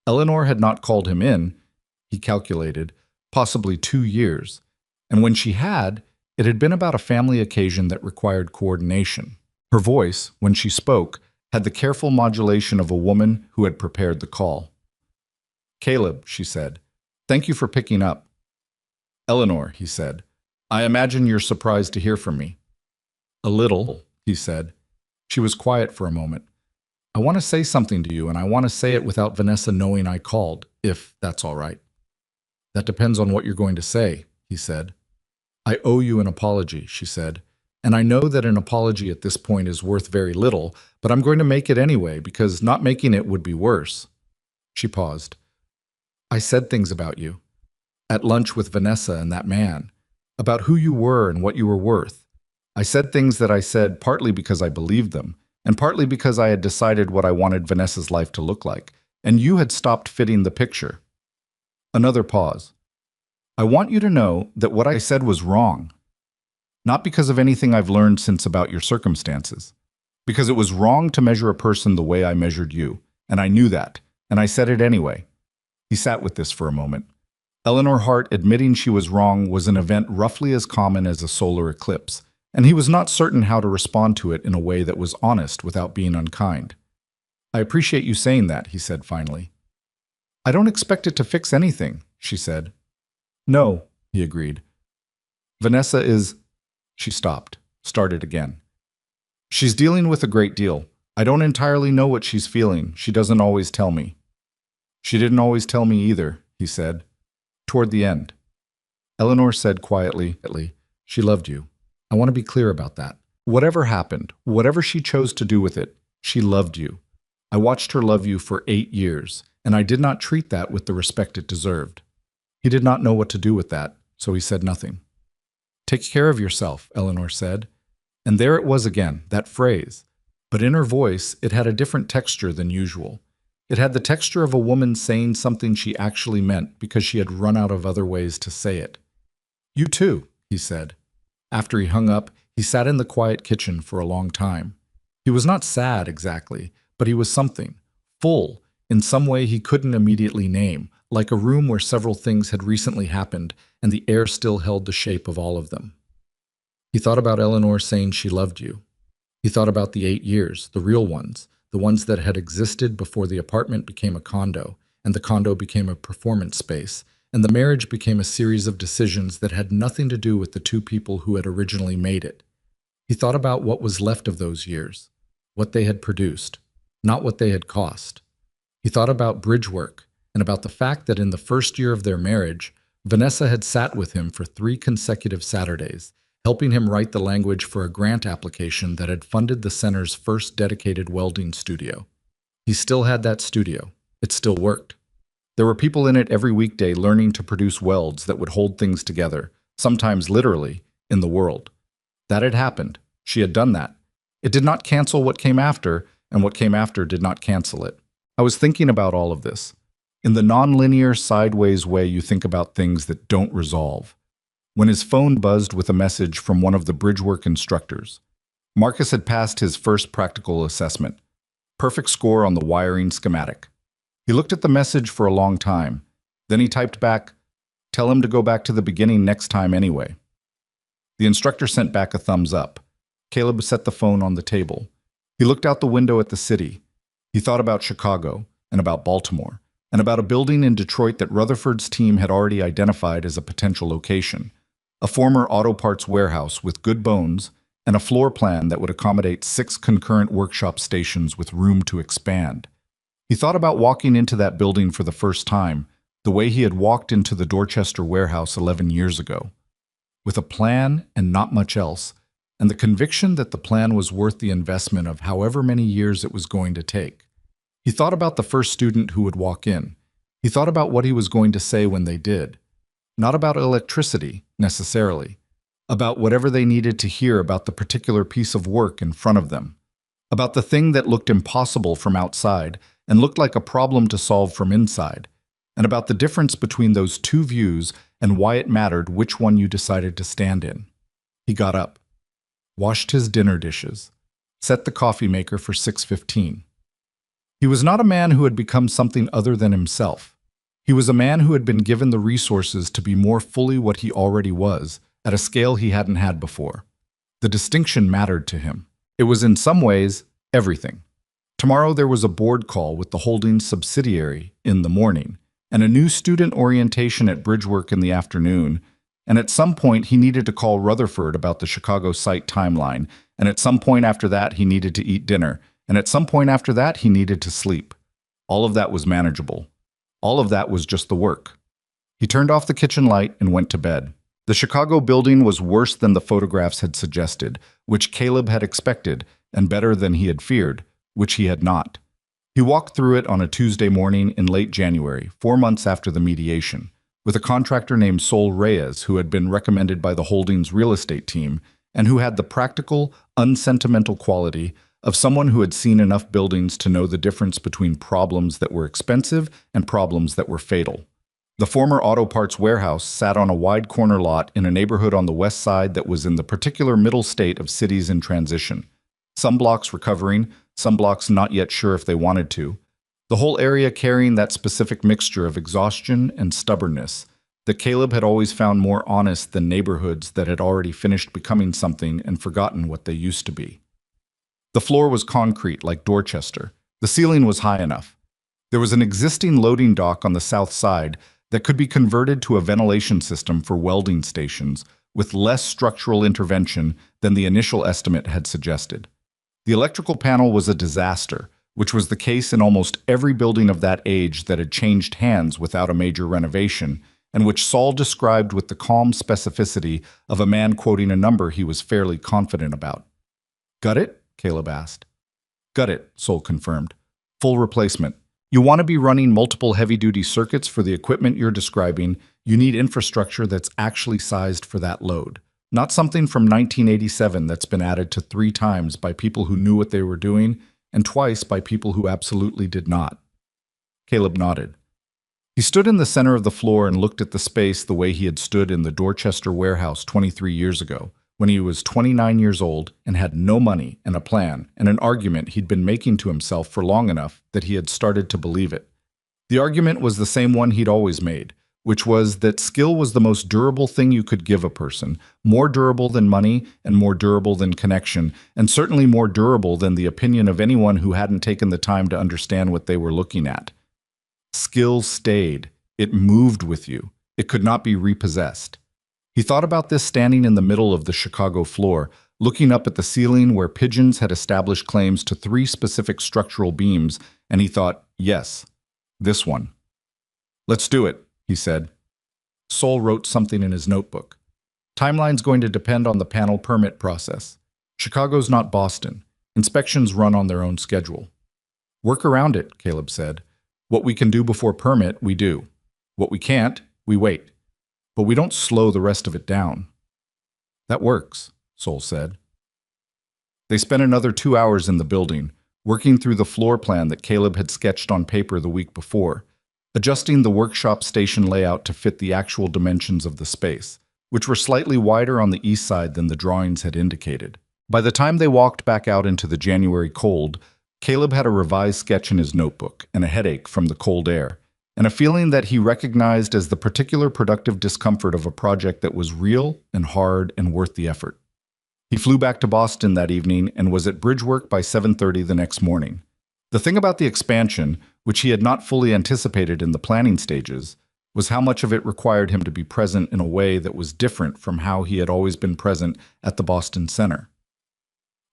Eleanor had not called him in, he calculated, possibly 2 years, and when she had, it had been about a family occasion that required coordination. Her voice, when she spoke, had the careful modulation of a woman who had prepared the call. "Caleb," she said, "thank you for picking up." "Eleanor," he said, "I imagine you're surprised to hear from me." "A little," he said. She was quiet for a moment. "I want to say something to you, and I want to say it without Vanessa knowing I called, if that's all right." "That depends on what you're going to say," he said. "I owe you an apology," she said, "and I know that an apology at this point is worth very little, but I'm going to make it anyway, because not making it would be worse." She paused. "I said things about you. At lunch with Vanessa and that man. About who you were and what you were worth. I said things that I said partly because I believed them, and partly because I had decided what I wanted Vanessa's life to look like, and you had stopped fitting the picture." Another pause. "I want you to know that what I said was wrong. Not because of anything I've learned since about your circumstances. Because it was wrong to measure a person the way I measured you, and I knew that, and I said it anyway." He sat with this for a moment. Eleanor Hart admitting she was wrong was an event roughly as common as a solar eclipse, and he was not certain how to respond to it in a way that was honest without being unkind. "I appreciate you saying that," he said finally. "I don't expect it to fix anything," she said. "No," he agreed. "Vanessa is—" She stopped, started again. "She's dealing with a great deal. I don't entirely know what she's feeling. She doesn't always tell me." "She didn't always tell me either," he said. "Toward the end." Eleanor said quietly, "She loved you. I want to be clear about that. Whatever happened, whatever she chose to do with it, she loved you. I watched her love you for 8 years, and I did not treat that with the respect it deserved." He did not know what to do with that, so he said nothing. "Take care of yourself," Eleanor said. And there it was again, that phrase. But in her voice, it had a different texture than usual. It had the texture of a woman saying something she actually meant because she had run out of other ways to say it. "You too," he said. After he hung up, he sat in the quiet kitchen for a long time. He was not sad exactly, but he was something, full, in some way he couldn't immediately name, like a room where several things had recently happened and the air still held the shape of all of them. He thought about Eleanor saying she loved you. He thought about the 8 years, the real ones, the ones that had existed before the apartment became a condo, and the condo became a performance space, and the marriage became a series of decisions that had nothing to do with the two people who had originally made it. He thought about what was left of those years, what they had produced, not what they had cost. He thought about bridge work, and about the fact that in the first year of their marriage, Vanessa had sat with him for 3 consecutive Saturdays, helping him write the language for a grant application that had funded the center's first dedicated welding studio. He still had that studio. It still worked. There were people in it every weekday learning to produce welds that would hold things together, sometimes literally, in the world. That had happened. She had done that. It did not cancel what came after, and what came after did not cancel it. I was thinking about all of this. In the nonlinear, sideways way you think about things that don't resolve. When his phone buzzed with a message from one of the bridgework instructors. Marcus had passed his first practical assessment. Perfect score on the wiring schematic. He looked at the message for a long time. Then he typed back, "Tell him to go back to the beginning next time anyway." The instructor sent back a thumbs up. Caleb set the phone on the table. He looked out the window at the city. He thought about Chicago, and about Baltimore, and about a building in Detroit that Rutherford's team had already identified as a potential location. a former auto parts warehouse with good bones, and a floor plan that would accommodate 6 concurrent workshop stations with room to expand. He thought about walking into that building for the first time, the way he had walked into the Dorchester warehouse 11 years ago, with a plan and not much else, and the conviction that the plan was worth the investment of however many years it was going to take. He thought about the first student who would walk in. He thought about what he was going to say when they did. Not about electricity, necessarily. About whatever they needed to hear about the particular piece of work in front of them. About the thing that looked impossible from outside and looked like a problem to solve from inside. And about the difference between those two views and why it mattered which one you decided to stand in. He got up, washed his dinner dishes, set the coffee maker for 6:15. He was not a man who had become something other than himself. He was a man who had been given the resources to be more fully what he already was, at a scale he hadn't had before. The distinction mattered to him. It was in some ways everything. Tomorrow there was a board call with the Holdings subsidiary in the morning, and a new student orientation at Bridgework in the afternoon, and at some point he needed to call Rutherford about the Chicago site timeline, and at some point after that he needed to eat dinner, and at some point after that he needed to sleep. All of that was manageable. All of that was just the work. He turned off the kitchen light and went to bed. The Chicago building was worse than the photographs had suggested, which Caleb had expected, and better than he had feared, which he had not. He walked through it on a Tuesday morning in late January, 4 months after the mediation, with a contractor named Sol Reyes who had been recommended by the Holdings real estate team and who had the practical, unsentimental quality of someone who had seen enough buildings to know the difference between problems that were expensive and problems that were fatal. The former auto parts warehouse sat on a wide corner lot in a neighborhood on the west side that was in the particular middle state of cities in transition. Some blocks recovering, some blocks not yet sure if they wanted to. The whole area carrying that specific mixture of exhaustion and stubbornness that Caleb had always found more honest than neighborhoods that had already finished becoming something and forgotten what they used to be. The floor was concrete like Dorchester. The ceiling was high enough. There was an existing loading dock on the south side that could be converted to a ventilation system for welding stations with less structural intervention than the initial estimate had suggested. The electrical panel was a disaster, which was the case in almost every building of that age that had changed hands without a major renovation, and which Saul described with the calm specificity of a man quoting a number he was fairly confident about. "Got it?" Caleb asked. "Got it," Saul confirmed. "Full replacement. You want to be running multiple heavy-duty circuits for the equipment you're describing. You need infrastructure that's actually sized for that load. Not something from 1987 that's been added to 3 times by people who knew what they were doing and twice by people who absolutely did not." Caleb nodded. He stood in the center of the floor and looked at the space the way he had stood in the Dorchester warehouse 23 years ago, when he was 29 years old and had no money and a plan and an argument he'd been making to himself for long enough that he had started to believe it. The argument was the same one he'd always made, which was that skill was the most durable thing you could give a person, more durable than money and more durable than connection, and certainly more durable than the opinion of anyone who hadn't taken the time to understand what they were looking at. Skill stayed. It moved with you. It could not be repossessed. He thought about this standing in the middle of the Chicago floor, looking up at the ceiling where pigeons had established claims to 3 specific structural beams, and he thought, yes, this one. "Let's do it," he said. Sol wrote something in his notebook. "Timeline's going to depend on the panel permit process. Chicago's not Boston. Inspections run on their own schedule." "Work around it," Caleb said. "What we can do before permit, we do. What we can't, we wait. But we don't slow the rest of it down." "That works," Sol said. They spent another 2 hours in the building, working through the floor plan that Caleb had sketched on paper the week before, adjusting the workshop station layout to fit the actual dimensions of the space, which were slightly wider on the east side than the drawings had indicated. By the time they walked back out into the January cold, Caleb had a revised sketch in his notebook and a headache from the cold air, and a feeling that he recognized as the particular productive discomfort of a project that was real and hard and worth the effort. He flew back to Boston that evening and was at Bridgework by 7:30 the next morning. The thing about the expansion, which he had not fully anticipated in the planning stages, was how much of it required him to be present in a way that was different from how he had always been present at the Boston Center.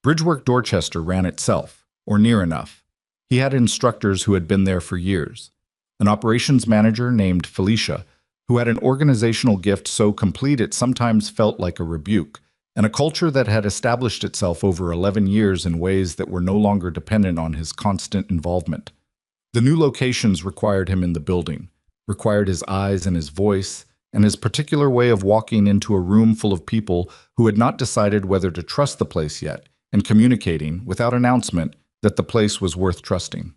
Bridgework Dorchester ran itself, or near enough. He had instructors who had been there for years. An operations manager named Felicia, who had an organizational gift so complete it sometimes felt like a rebuke, and a culture that had established itself over 11 years in ways that were no longer dependent on his constant involvement. The new locations required him in the building, required his eyes and his voice, and his particular way of walking into a room full of people who had not decided whether to trust the place yet, and communicating, without announcement, that the place was worth trusting.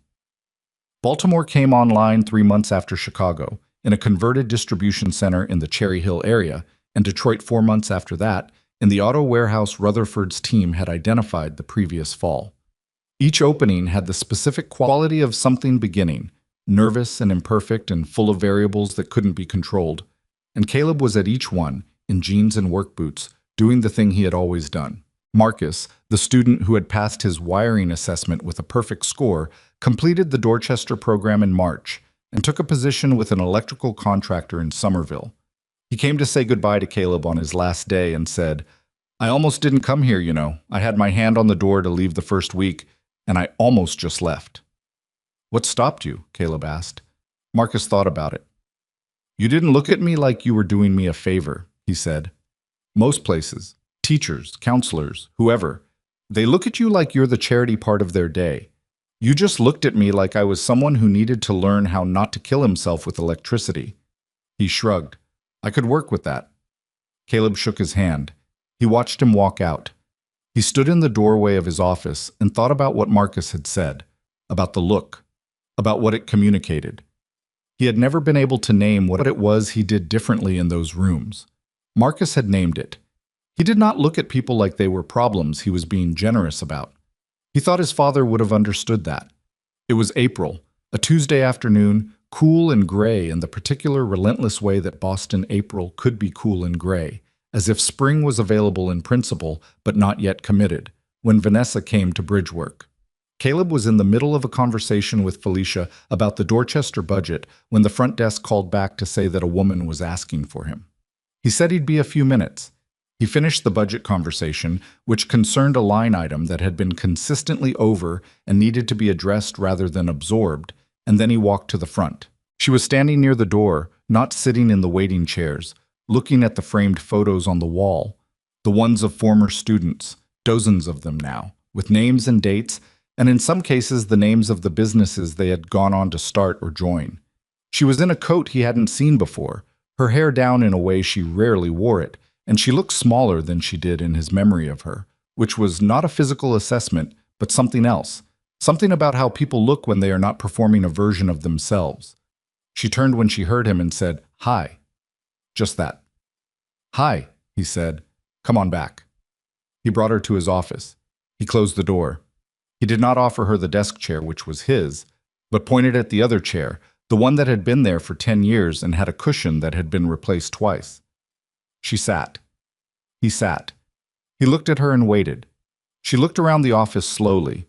Baltimore came online 3 months after Chicago, in a converted distribution center in the Cherry Hill area, and Detroit 4 months after that, in the auto warehouse Rutherford's team had identified the previous fall. Each opening had the specific quality of something beginning, nervous and imperfect and full of variables that couldn't be controlled. And Caleb was at each one, in jeans and work boots, doing the thing he had always done. Marcus, the student who had passed his wiring assessment with a perfect score, completed the Dorchester program in March and took a position with an electrical contractor in Somerville. He came to say goodbye to Caleb on his last day and said, "I almost didn't come here, you know. I had my hand on the door to leave the first week, and I almost just left." "What stopped you?" Caleb asked. Marcus thought about it. "You didn't look at me like you were doing me a favor," he said. "Most places, teachers, counselors, whoever, they look at you like you're the charity part of their day. You just looked at me like I was someone who needed to learn how not to kill himself with electricity." He shrugged. "I could work with that." Caleb shook his hand. He watched him walk out. He stood in the doorway of his office and thought about what Marcus had said, about the look, about what it communicated. He had never been able to name what it was he did differently in those rooms. Marcus had named it. He did not look at people like they were problems he was being generous about. He thought his father would have understood that. It was April, a Tuesday afternoon, cool and gray in the particular relentless way that Boston April could be cool and gray, as if spring was available in principle but not yet committed, when Vanessa came to Bridgework. Caleb was in the middle of a conversation with Felicia about the Dorchester budget when the front desk called back to say that a woman was asking for him. He said he'd be a few minutes. He finished the budget conversation, which concerned a line item that had been consistently over and needed to be addressed rather than absorbed, and then he walked to the front. She was standing near the door, not sitting in the waiting chairs, looking at the framed photos on the wall, the ones of former students, dozens of them now, with names and dates, and in some cases the names of the businesses they had gone on to start or join. She was in a coat he hadn't seen before, her hair down in a way she rarely wore it, and she looked smaller than she did in his memory of her, which was not a physical assessment, but something else, something about how people look when they are not performing a version of themselves. She turned when she heard him and said, "Hi." Just that. "Hi," he said. "Come on back." He brought her to his office. He closed the door. He did not offer her the desk chair, which was his, but pointed at the other chair, the one that had been there for 10 years and had a cushion that had been replaced twice. She sat. He sat. He looked at her and waited. She looked around the office slowly,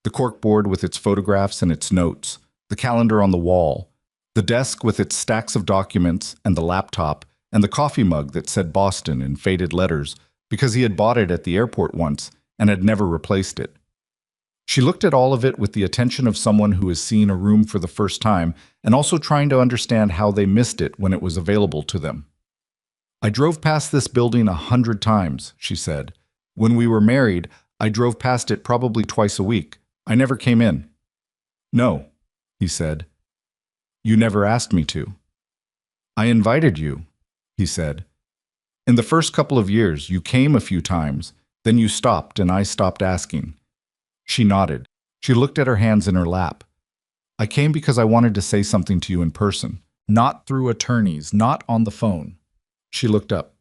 the corkboard with its photographs and its notes, the calendar on the wall, the desk with its stacks of documents and the laptop, and the coffee mug that said Boston in faded letters because he had bought it at the airport once and had never replaced it. She looked at all of it with the attention of someone who is seeing a room for the first time and also trying to understand how they missed it when it was available to them. "I drove past this building 100 times," she said. "When we were married, I drove past it probably twice a week. I never came in." "No," he said. "You never asked me to." "I invited you," he said. "In the first couple of years, you came a few times, then you stopped and I stopped asking." She nodded. She looked at her hands in her lap. "I came because I wanted to say something to you in person, not through attorneys, not on the phone." She looked up.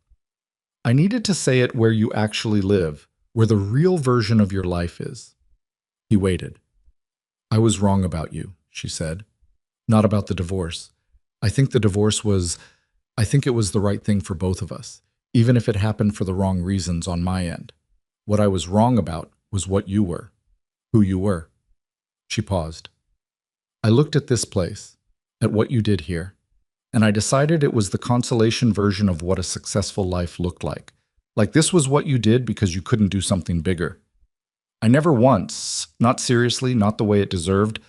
"I needed to say it where you actually live, where the real version of your life is." He waited. "I was wrong about you," she said. "Not about the divorce. I think it was the right thing for both of us, even if it happened for the wrong reasons on my end. What I was wrong about was what you were, who you were." She paused. "I looked at this place, at what you did here, and I decided it was the consolation version of what a successful life looked like. Like this was what you did because you couldn't do something bigger. I never once, not seriously, not the way it deserved,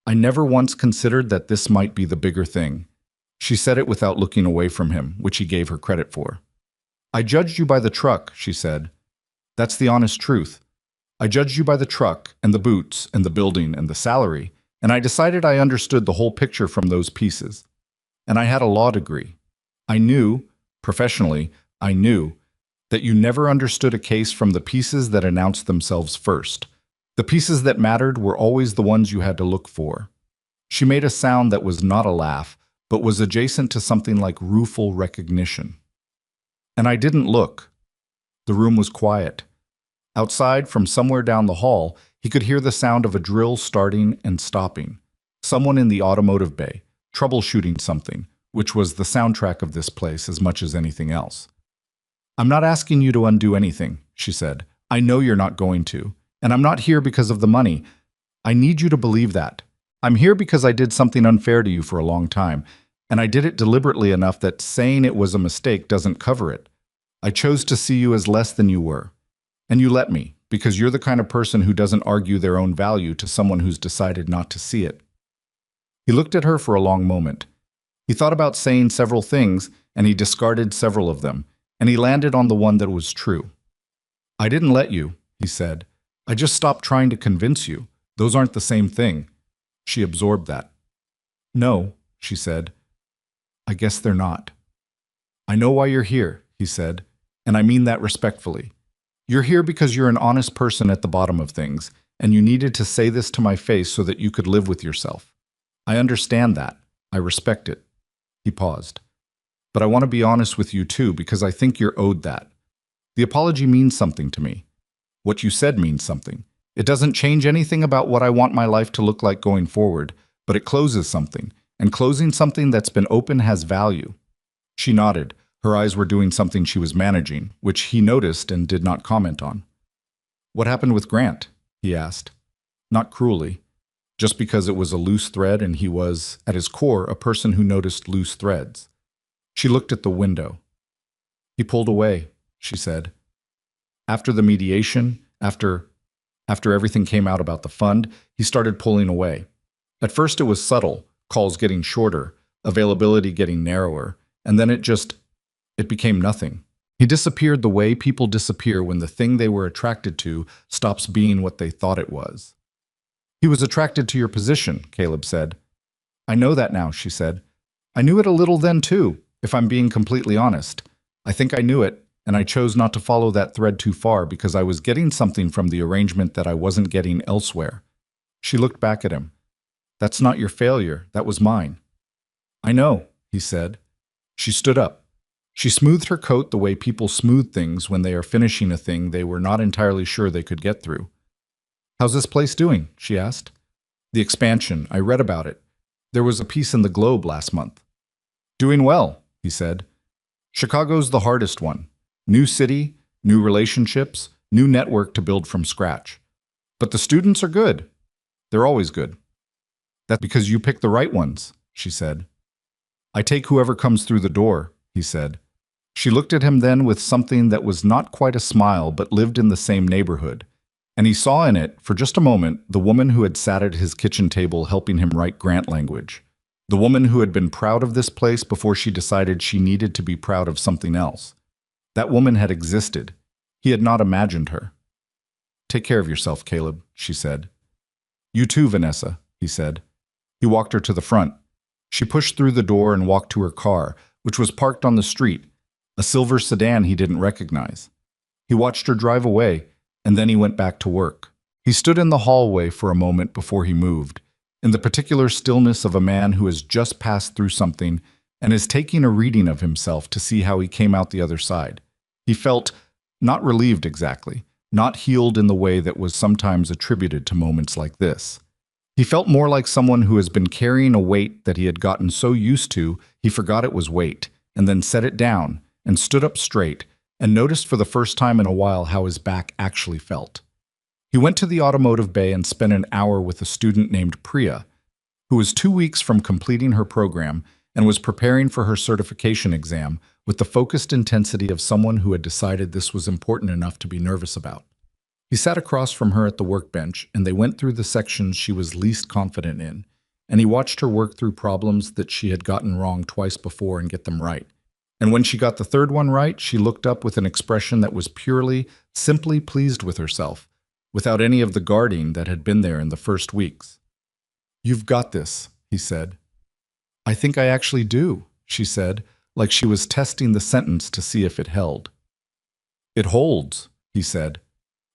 I never once considered that this might be the bigger thing. She said it without looking away from him, which he gave her credit for. I judged you by the truck, she said. That's the honest truth. I judged you by the truck and the boots and the building and the salary, and I decided I understood the whole picture from those pieces. And I had a law degree. I knew, professionally, I knew that you never understood a case from the pieces that announced themselves first. The pieces that mattered were always the ones you had to look for. She made a sound that was not a laugh, but was adjacent to something like rueful recognition. And I didn't look. The room was quiet. Outside, from somewhere down the hall, he could hear the sound of a drill starting and stopping. Someone in the automotive bay, troubleshooting something, which was the soundtrack of this place as much as anything else. I'm not asking you to undo anything, she said. I know you're not going to. And I'm not here because of the money. I need you to believe that. I'm here because I did something unfair to you for a long time, and I did it deliberately enough that saying it was a mistake doesn't cover it. I chose to see you as less than you were. And you let me, because you're the kind of person who doesn't argue their own value to someone who's decided not to see it. He looked at her for a long moment. He thought about saying several things, and he discarded several of them, and he landed on the one that was true. I didn't let you, he said. I just stopped trying to convince you. Those aren't the same thing. She absorbed that. No, she said. I guess they're not. I know why you're here, he said, and I mean that respectfully. You're here because you're an honest person at the bottom of things, and you needed to say this to my face so that you could live with yourself. I understand that. I respect it. He paused. But I want to be honest with you too, because I think you're owed that. The apology means something to me. What you said means something. It doesn't change anything about what I want my life to look like going forward, but it closes something, and closing something that's been open has value. She nodded. Her eyes were doing something she was managing, which he noticed and did not comment on. What happened with Grant? He asked. Not cruelly. Just because it was a loose thread and he was, at his core, a person who noticed loose threads. She looked at the window. He pulled away, she said. After the mediation, after everything came out about the fund, he started pulling away. At first it was subtle, calls getting shorter, availability getting narrower, and then it became nothing. He disappeared the way people disappear when the thing they were attracted to stops being what they thought it was. He was attracted to your position, Caleb said. I know that now, she said. I knew it a little then too, if I'm being completely honest. I think I knew it, and I chose not to follow that thread too far because I was getting something from the arrangement that I wasn't getting elsewhere. She looked back at him. That's not your failure, that was mine. I know, he said. She stood up. She smoothed her coat the way people smooth things when they are finishing a thing they were not entirely sure they could get through. How's this place doing? She asked. The expansion, I read about it. There was a piece in the Globe last month. Doing well, he said. Chicago's the hardest one. New city, new relationships, new network to build from scratch. But the students are good. They're always good. That's because you pick the right ones, she said. I take whoever comes through the door, he said. She looked at him then with something that was not quite a smile but lived in the same neighborhood. And he saw in it, for just a moment, the woman who had sat at his kitchen table helping him write Grant language. The woman who had been proud of this place before she decided she needed to be proud of something else. That woman had existed. He had not imagined her. Take care of yourself, Caleb, she said. You too, Vanessa, he said. He walked her to the front. She pushed through the door and walked to her car, which was parked on the street, a silver sedan he didn't recognize. He watched her drive away, and then he went back to work. He stood in the hallway for a moment before he moved, in the particular stillness of a man who has just passed through something and is taking a reading of himself to see how he came out the other side. He felt not relieved exactly, not healed in the way that was sometimes attributed to moments like this. He felt more like someone who has been carrying a weight that he had gotten so used to he forgot it was weight, and then set it down and stood up straight and noticed for the first time in a while how his back actually felt. He went to the automotive bay and spent an hour with a student named Priya, who was 2 weeks from completing her program and was preparing for her certification exam with the focused intensity of someone who had decided this was important enough to be nervous about. He sat across from her at the workbench, and they went through the sections she was least confident in, and he watched her work through problems that she had gotten wrong twice before and get them right. And when she got the third one right, she looked up with an expression that was purely, simply pleased with herself, without any of the guarding that had been there in the first weeks. "You've got this," he said. "I think I actually do," she said, like she was testing the sentence to see if it held. "It holds," he said.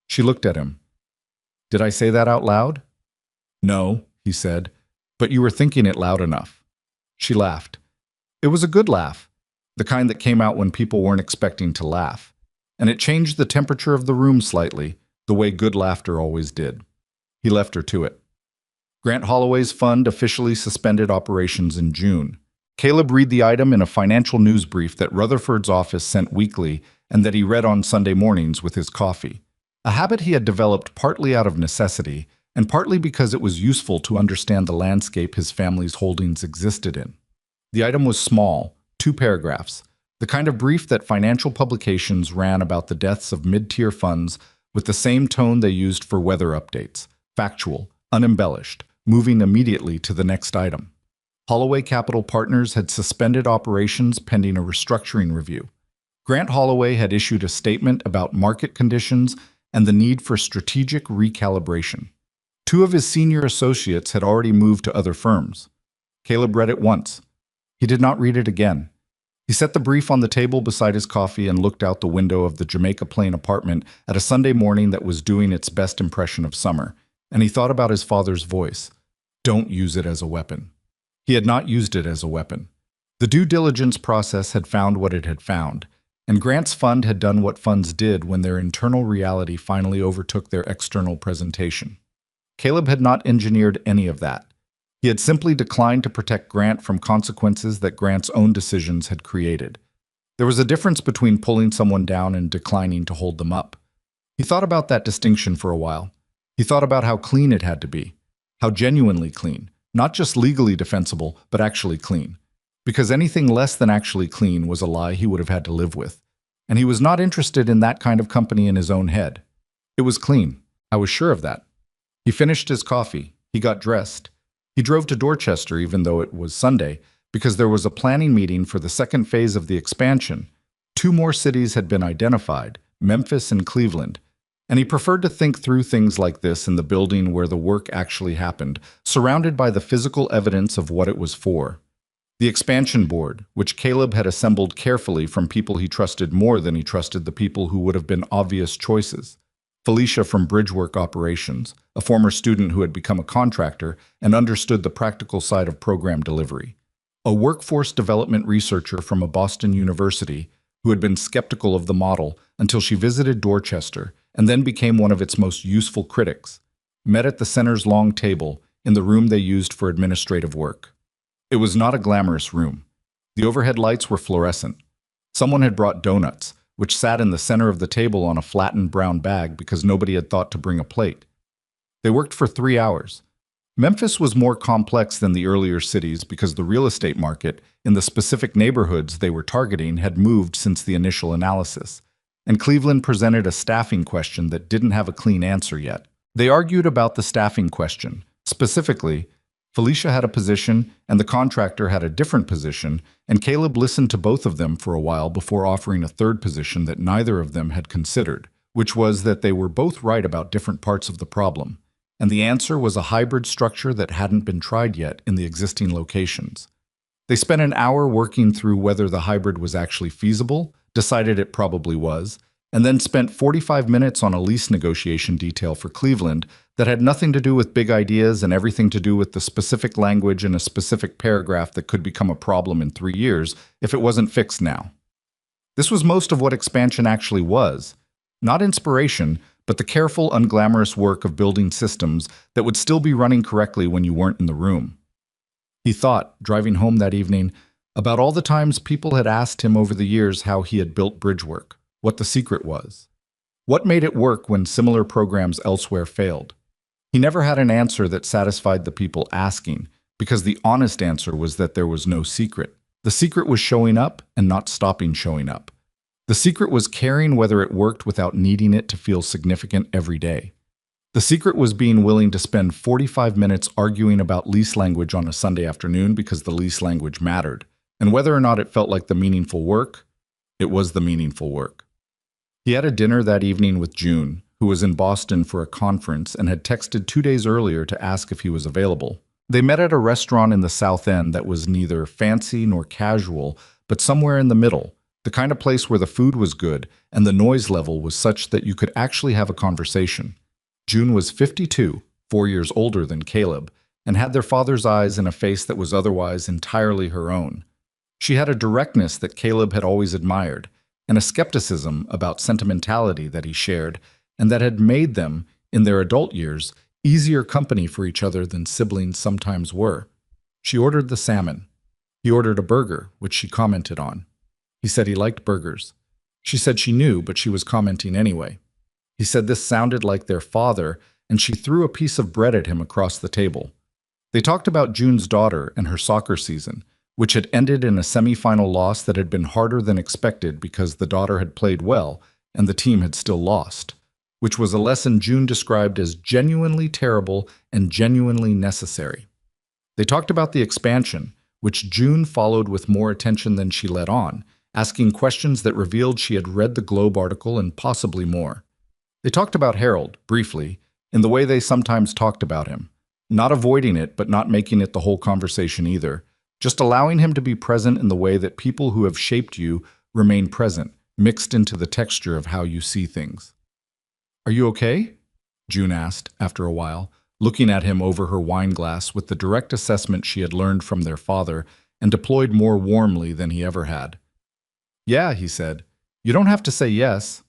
She looked at him. "Did I say that out loud?" "No," he said, "but you were thinking it loud enough." She laughed. It was a good laugh, the kind that came out when people weren't expecting to laugh, and it changed the temperature of the room slightly, the way good laughter always did. He left her to it. Grant Holloway's fund officially suspended operations in June. Caleb read the item in a financial news brief that Rutherford's office sent weekly and that he read on Sunday mornings with his coffee, a habit he had developed partly out of necessity and partly because it was useful to understand the landscape his family's holdings existed in. The item was small, 2 paragraphs, the kind of brief that financial publications ran about the deaths of mid-tier funds with the same tone they used for weather updates, factual, unembellished, moving immediately to the next item. Holloway Capital Partners had suspended operations pending a restructuring review. Grant Holloway had issued a statement about market conditions and the need for strategic recalibration. 2 of his senior associates had already moved to other firms. Caleb read it once. He did not read it again. He set the brief on the table beside his coffee and looked out the window of the Jamaica Plain apartment at a Sunday morning that was doing its best impression of summer, and he thought about his father's voice. Don't use it as a weapon. He had not used it as a weapon. The due diligence process had found what it had found, and Grant's fund had done what funds did when their internal reality finally overtook their external presentation. Caleb had not engineered any of that. He had simply declined to protect Grant from consequences that Grant's own decisions had created. There was a difference between pulling someone down and declining to hold them up. He thought about that distinction for a while. He thought about how clean it had to be, how genuinely clean, not just legally defensible, but actually clean. Because anything less than actually clean was a lie he would have had to live with. And he was not interested in that kind of company in his own head. It was clean. I was sure of that. He finished his coffee. He got dressed. He drove to Dorchester, even though it was Sunday, because there was a planning meeting for the second phase of the expansion. 2 more cities had been identified, Memphis and Cleveland, and he preferred to think through things like this in the building where the work actually happened, surrounded by the physical evidence of what it was for. The expansion board, which Caleb had assembled carefully from people he trusted more than he trusted the people who would have been obvious choices. Felicia from Bridgework Operations, a former student who had become a contractor and understood the practical side of program delivery. A workforce development researcher from a Boston university who had been skeptical of the model until she visited Dorchester and then became one of its most useful critics, met at the center's long table in the room they used for administrative work. It was not a glamorous room. The overhead lights were fluorescent. Someone had brought donuts, which sat in the center of the table on a flattened brown bag because nobody had thought to bring a plate. They worked for 3 hours. Memphis was more complex than the earlier cities because the real estate market in the specific neighborhoods they were targeting had moved since the initial analysis, and Cleveland presented a staffing question that didn't have a clean answer yet. They argued about the staffing question. Specifically, Felicia had a position and the contractor had a different position, and Caleb listened to both of them for a while before offering a third position that neither of them had considered, which was that they were both right about different parts of the problem. And the answer was a hybrid structure that hadn't been tried yet in the existing locations. They spent an hour working through whether the hybrid was actually feasible, decided it probably was, and then spent 45 minutes on a lease negotiation detail for Cleveland that had nothing to do with big ideas and everything to do with the specific language in a specific paragraph that could become a problem in 3 years if it wasn't fixed now. This was most of what expansion actually was. Not inspiration, but the careful, unglamorous work of building systems that would still be running correctly when you weren't in the room. He thought, driving home that evening, about all the times people had asked him over the years how he had built Bridgework, what the secret was. What made it work when similar programs elsewhere failed? He never had an answer that satisfied the people asking, Because the honest answer was that there was no secret. The secret was showing up and not stopping showing up. The secret was caring whether it worked without needing it to feel significant every day. The secret was being willing to spend 45 minutes arguing about lease language on a Sunday afternoon because the lease language mattered. And whether or not it felt like the meaningful work, it was the meaningful work. He had a dinner that evening with June, who was in Boston for a conference and had texted 2 days earlier to ask if he was available. They met at a restaurant in the South End that was neither fancy nor casual, but somewhere in the middle, the kind of place where the food was good and the noise level was such that you could actually have a conversation. June was 52, 4 years older than Caleb, and had their father's eyes and a face that was otherwise entirely her own. She had a directness that Caleb had always admired, and a skepticism about sentimentality that he shared, and that had made them, in their adult years, easier company for each other than siblings sometimes were. She ordered the salmon. He ordered a burger, which she commented on. He said he liked burgers. She said she knew, but she was commenting anyway. He said this sounded like their father, and she threw a piece of bread at him across the table. They talked about June's daughter and her soccer season, which had ended in a semifinal loss that had been harder than expected because the daughter had played well and the team had still lost, which was a lesson June described as genuinely terrible and genuinely necessary. They talked about the expansion, which June followed with more attention than she let on, asking questions that revealed she had read the Globe article and possibly more. They talked about Harold, briefly, in the way they sometimes talked about him, not avoiding it but not making it the whole conversation either, just allowing him to be present in the way that people who have shaped you remain present, mixed into the texture of how you see things. "Are you okay?" June asked, after a while, looking at him over her wine glass with the direct assessment she had learned from their father and deployed more warmly than he ever had. "Yeah," he said. "You don't have to say yes."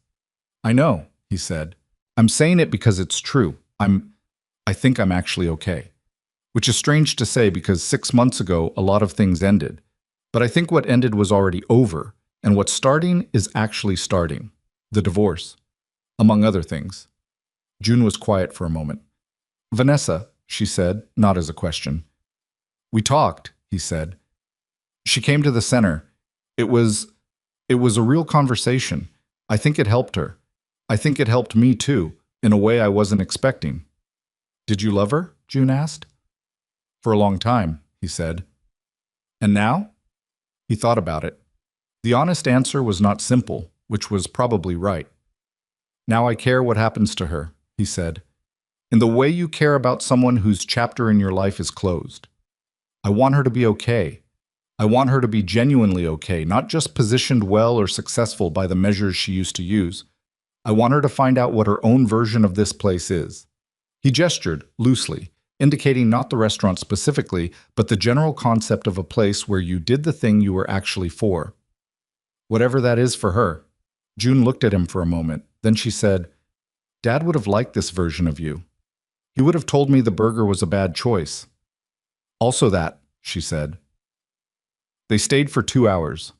"I know," he said. "I'm saying it because it's true. I think I'm actually okay." Which is strange to say because 6 months ago, a lot of things ended. But I think what ended was already over, and what's starting is actually starting. The divorce. Among other things. June was quiet for a moment. "Vanessa," she said, not as a question. "We talked," he said. She came to the center. It was a real conversation. I think it helped her. I think it helped me too, in a way I wasn't expecting. "Did you love her?" June asked. "For a long time," he said. "And now?" He thought about it. The honest answer was not simple, which was probably right. "Now I care what happens to her," he said, "in the way you care about someone whose chapter in your life is closed. I want her to be okay. I want her to be genuinely okay, not just positioned well or successful by the measures she used to use. I want her to find out what her own version of this place is." He gestured, loosely, indicating not the restaurant specifically, but the general concept of a place where you did the thing you were actually for. Whatever that is for her. June looked at him for a moment. Then she said, "Dad would have liked this version of you. He would have told me the burger was a bad choice." "Also that," she said. They stayed for 2 hours.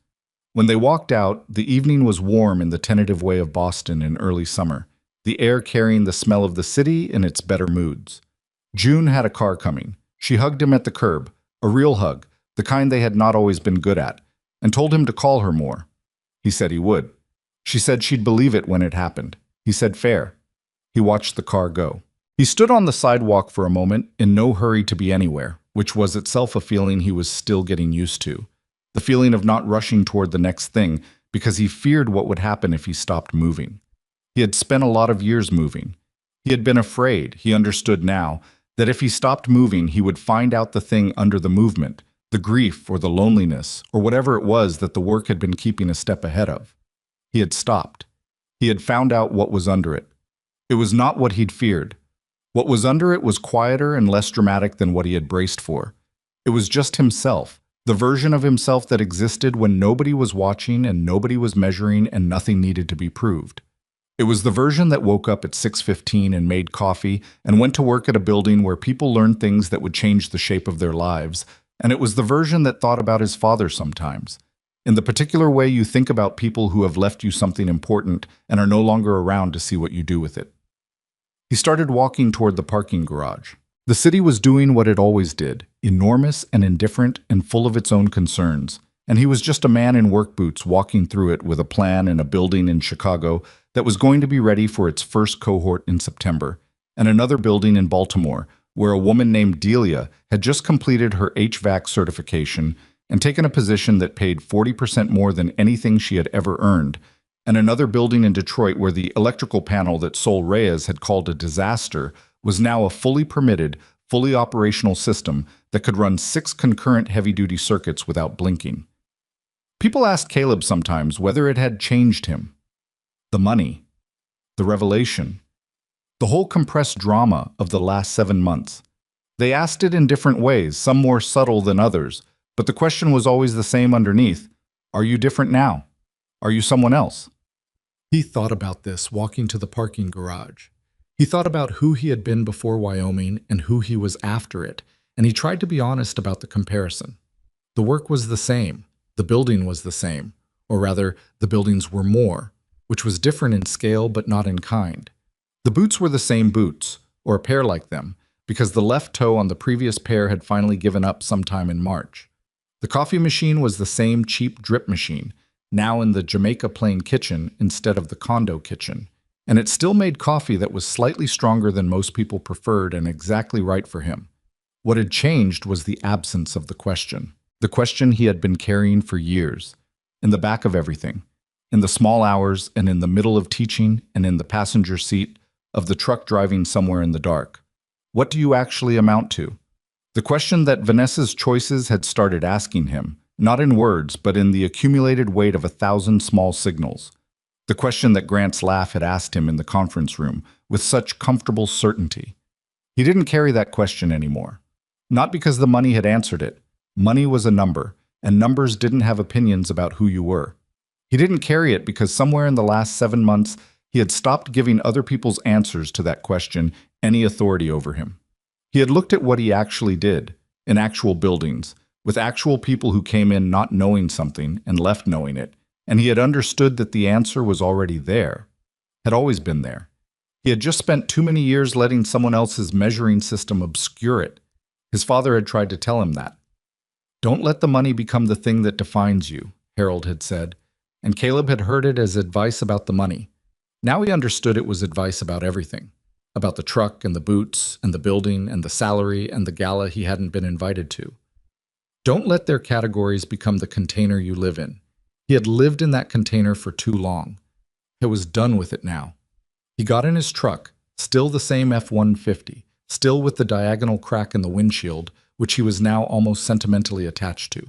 When they walked out, the evening was warm in the tentative way of Boston in early summer, the air carrying the smell of the city in its better moods. June had a car coming. She hugged him at the curb, a real hug, the kind they had not always been good at, and told him to call her more. He said he would. She said she'd believe it when it happened. He said fair. He watched the car go. He stood on the sidewalk for a moment, in no hurry to be anywhere, which was itself a feeling he was still getting used to. The feeling of not rushing toward the next thing, because he feared what would happen if he stopped moving. He had spent a lot of years moving. He had been afraid, he understood now, that if he stopped moving, he would find out the thing under the movement, the grief or the loneliness, or whatever it was that the work had been keeping a step ahead of. He had stopped. He had found out what was under it. It was not what he'd feared. What was under it was quieter and less dramatic than what he had braced for. It was just himself, the version of himself that existed when nobody was watching and nobody was measuring and nothing needed to be proved. It was the version that woke up at 6:15 and made coffee and went to work at a building where people learned things that would change the shape of their lives, and it was the version that thought about his father sometimes, in the particular way you think about people who have left you something important and are no longer around to see what you do with it. He started walking toward the parking garage. The city was doing what it always did. enormous and indifferent and full of its own concerns. And he was just a man in work boots walking through it with a plan and a building in Chicago that was going to be ready for its first cohort in September, and another building in Baltimore where a woman named Delia had just completed her HVAC certification and taken a position that paid 40% more than anything she had ever earned, and another building in Detroit where the electrical panel that Sol Reyes had called a disaster was now a fully permitted, fully operational system that could run 6 concurrent heavy-duty circuits without blinking. People asked Caleb sometimes whether it had changed him. The money, the revelation, the whole compressed drama of the last 7 months. They asked it in different ways, some more subtle than others, but the question was always the same underneath. Are you different now? Are you someone else? He thought about this walking to the parking garage. He thought about who he had been before Wyoming and who he was after it, and he tried to be honest about the comparison. The work was the same. The building was the same. Or rather, the buildings were more, which was different in scale but not in kind. The boots were the same boots, or a pair like them, because the left toe on the previous pair had finally given up sometime in March. The coffee machine was the same cheap drip machine, now in the Jamaica Plain kitchen instead of the condo kitchen, and it still made coffee that was slightly stronger than most people preferred and exactly right for him. What had changed was the absence of the question he had been carrying for years, in the back of everything, in the small hours and in the middle of teaching and in the passenger seat of the truck driving somewhere in the dark. What do you actually amount to? The question that Vanessa's choices had started asking him, not in words, but in the accumulated weight of 1,000 small signals. The question that Grant's laugh had asked him in the conference room with such comfortable certainty. He didn't carry that question anymore. Not because the money had answered it. Money was a number, and numbers didn't have opinions about who you were. He didn't carry it because somewhere in the last 7 months, he had stopped giving other people's answers to that question any authority over him. He had looked at what he actually did, in actual buildings, with actual people who came in not knowing something and left knowing it, and he had understood that the answer was already there, had always been there. He had just spent too many years letting someone else's measuring system obscure it. His father had tried to tell him that. Don't let the money become the thing that defines you, Harold had said, and Caleb had heard it as advice about the money. Now he understood it was advice about everything, about the truck and the boots and the building and the salary and the gala he hadn't been invited to. Don't let their categories become the container you live in. He had lived in that container for too long. He was done with it now. He got in his truck, still the same F-150, still with the diagonal crack in the windshield, which he was now almost sentimentally attached to,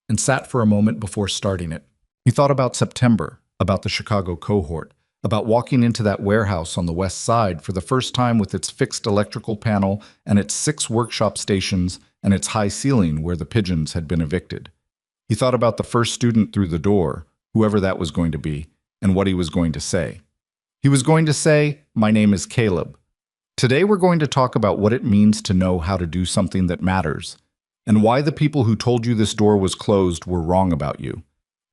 and sat for a moment before starting it. He thought about September, about the Chicago cohort, about walking into that warehouse on the west side for the first time with its fixed electrical panel and its 6 workshop stations and its high ceiling where the pigeons had been evicted. He thought about the first student through the door, whoever that was going to be, and what he was going to say. He was going to say, "My name is Caleb. Today we're going to talk about what it means to know how to do something that matters, and why the people who told you this door was closed were wrong about you.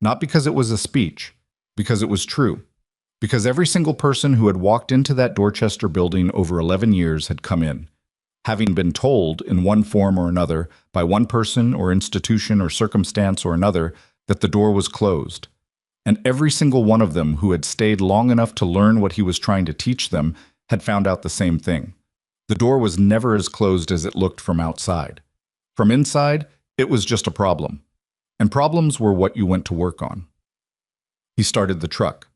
Not because it was a speech, because it was true. Because every single person who had walked into that Dorchester building over 11 years had come in, having been told in one form or another by one person or institution or circumstance or another that the door was closed. And every single one of them who had stayed long enough to learn what he was trying to teach them had found out the same thing. The door was never as closed as it looked from outside. From inside, it was just a problem. And problems were what you went to work on. He started the truck.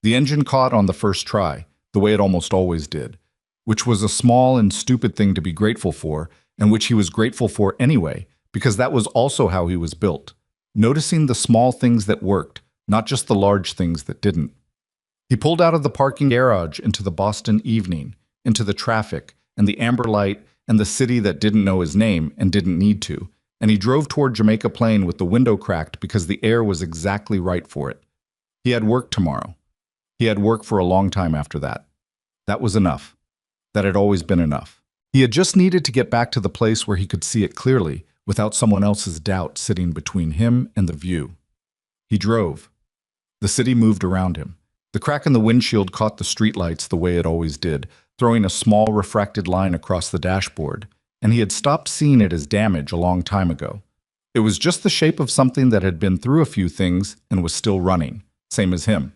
The engine caught on the first try, the way it almost always did, which was a small and stupid thing to be grateful for, and which he was grateful for anyway, because that was also how he was built, noticing the small things that worked, not just the large things that didn't. He pulled out of the parking garage into the Boston evening, into the traffic and the amber light and the city that didn't know his name and didn't need to, and he drove toward Jamaica Plain with the window cracked because the air was exactly right for it. He had work tomorrow. He had work for a long time after that. That was enough. That had always been enough. He had just needed to get back to the place where he could see it clearly, without someone else's doubt sitting between him and the view. He drove. The city moved around him. The crack in the windshield caught the streetlights the way it always did, throwing a small refracted line across the dashboard, and he had stopped seeing it as damage a long time ago. It was just the shape of something that had been through a few things and was still running, same as him.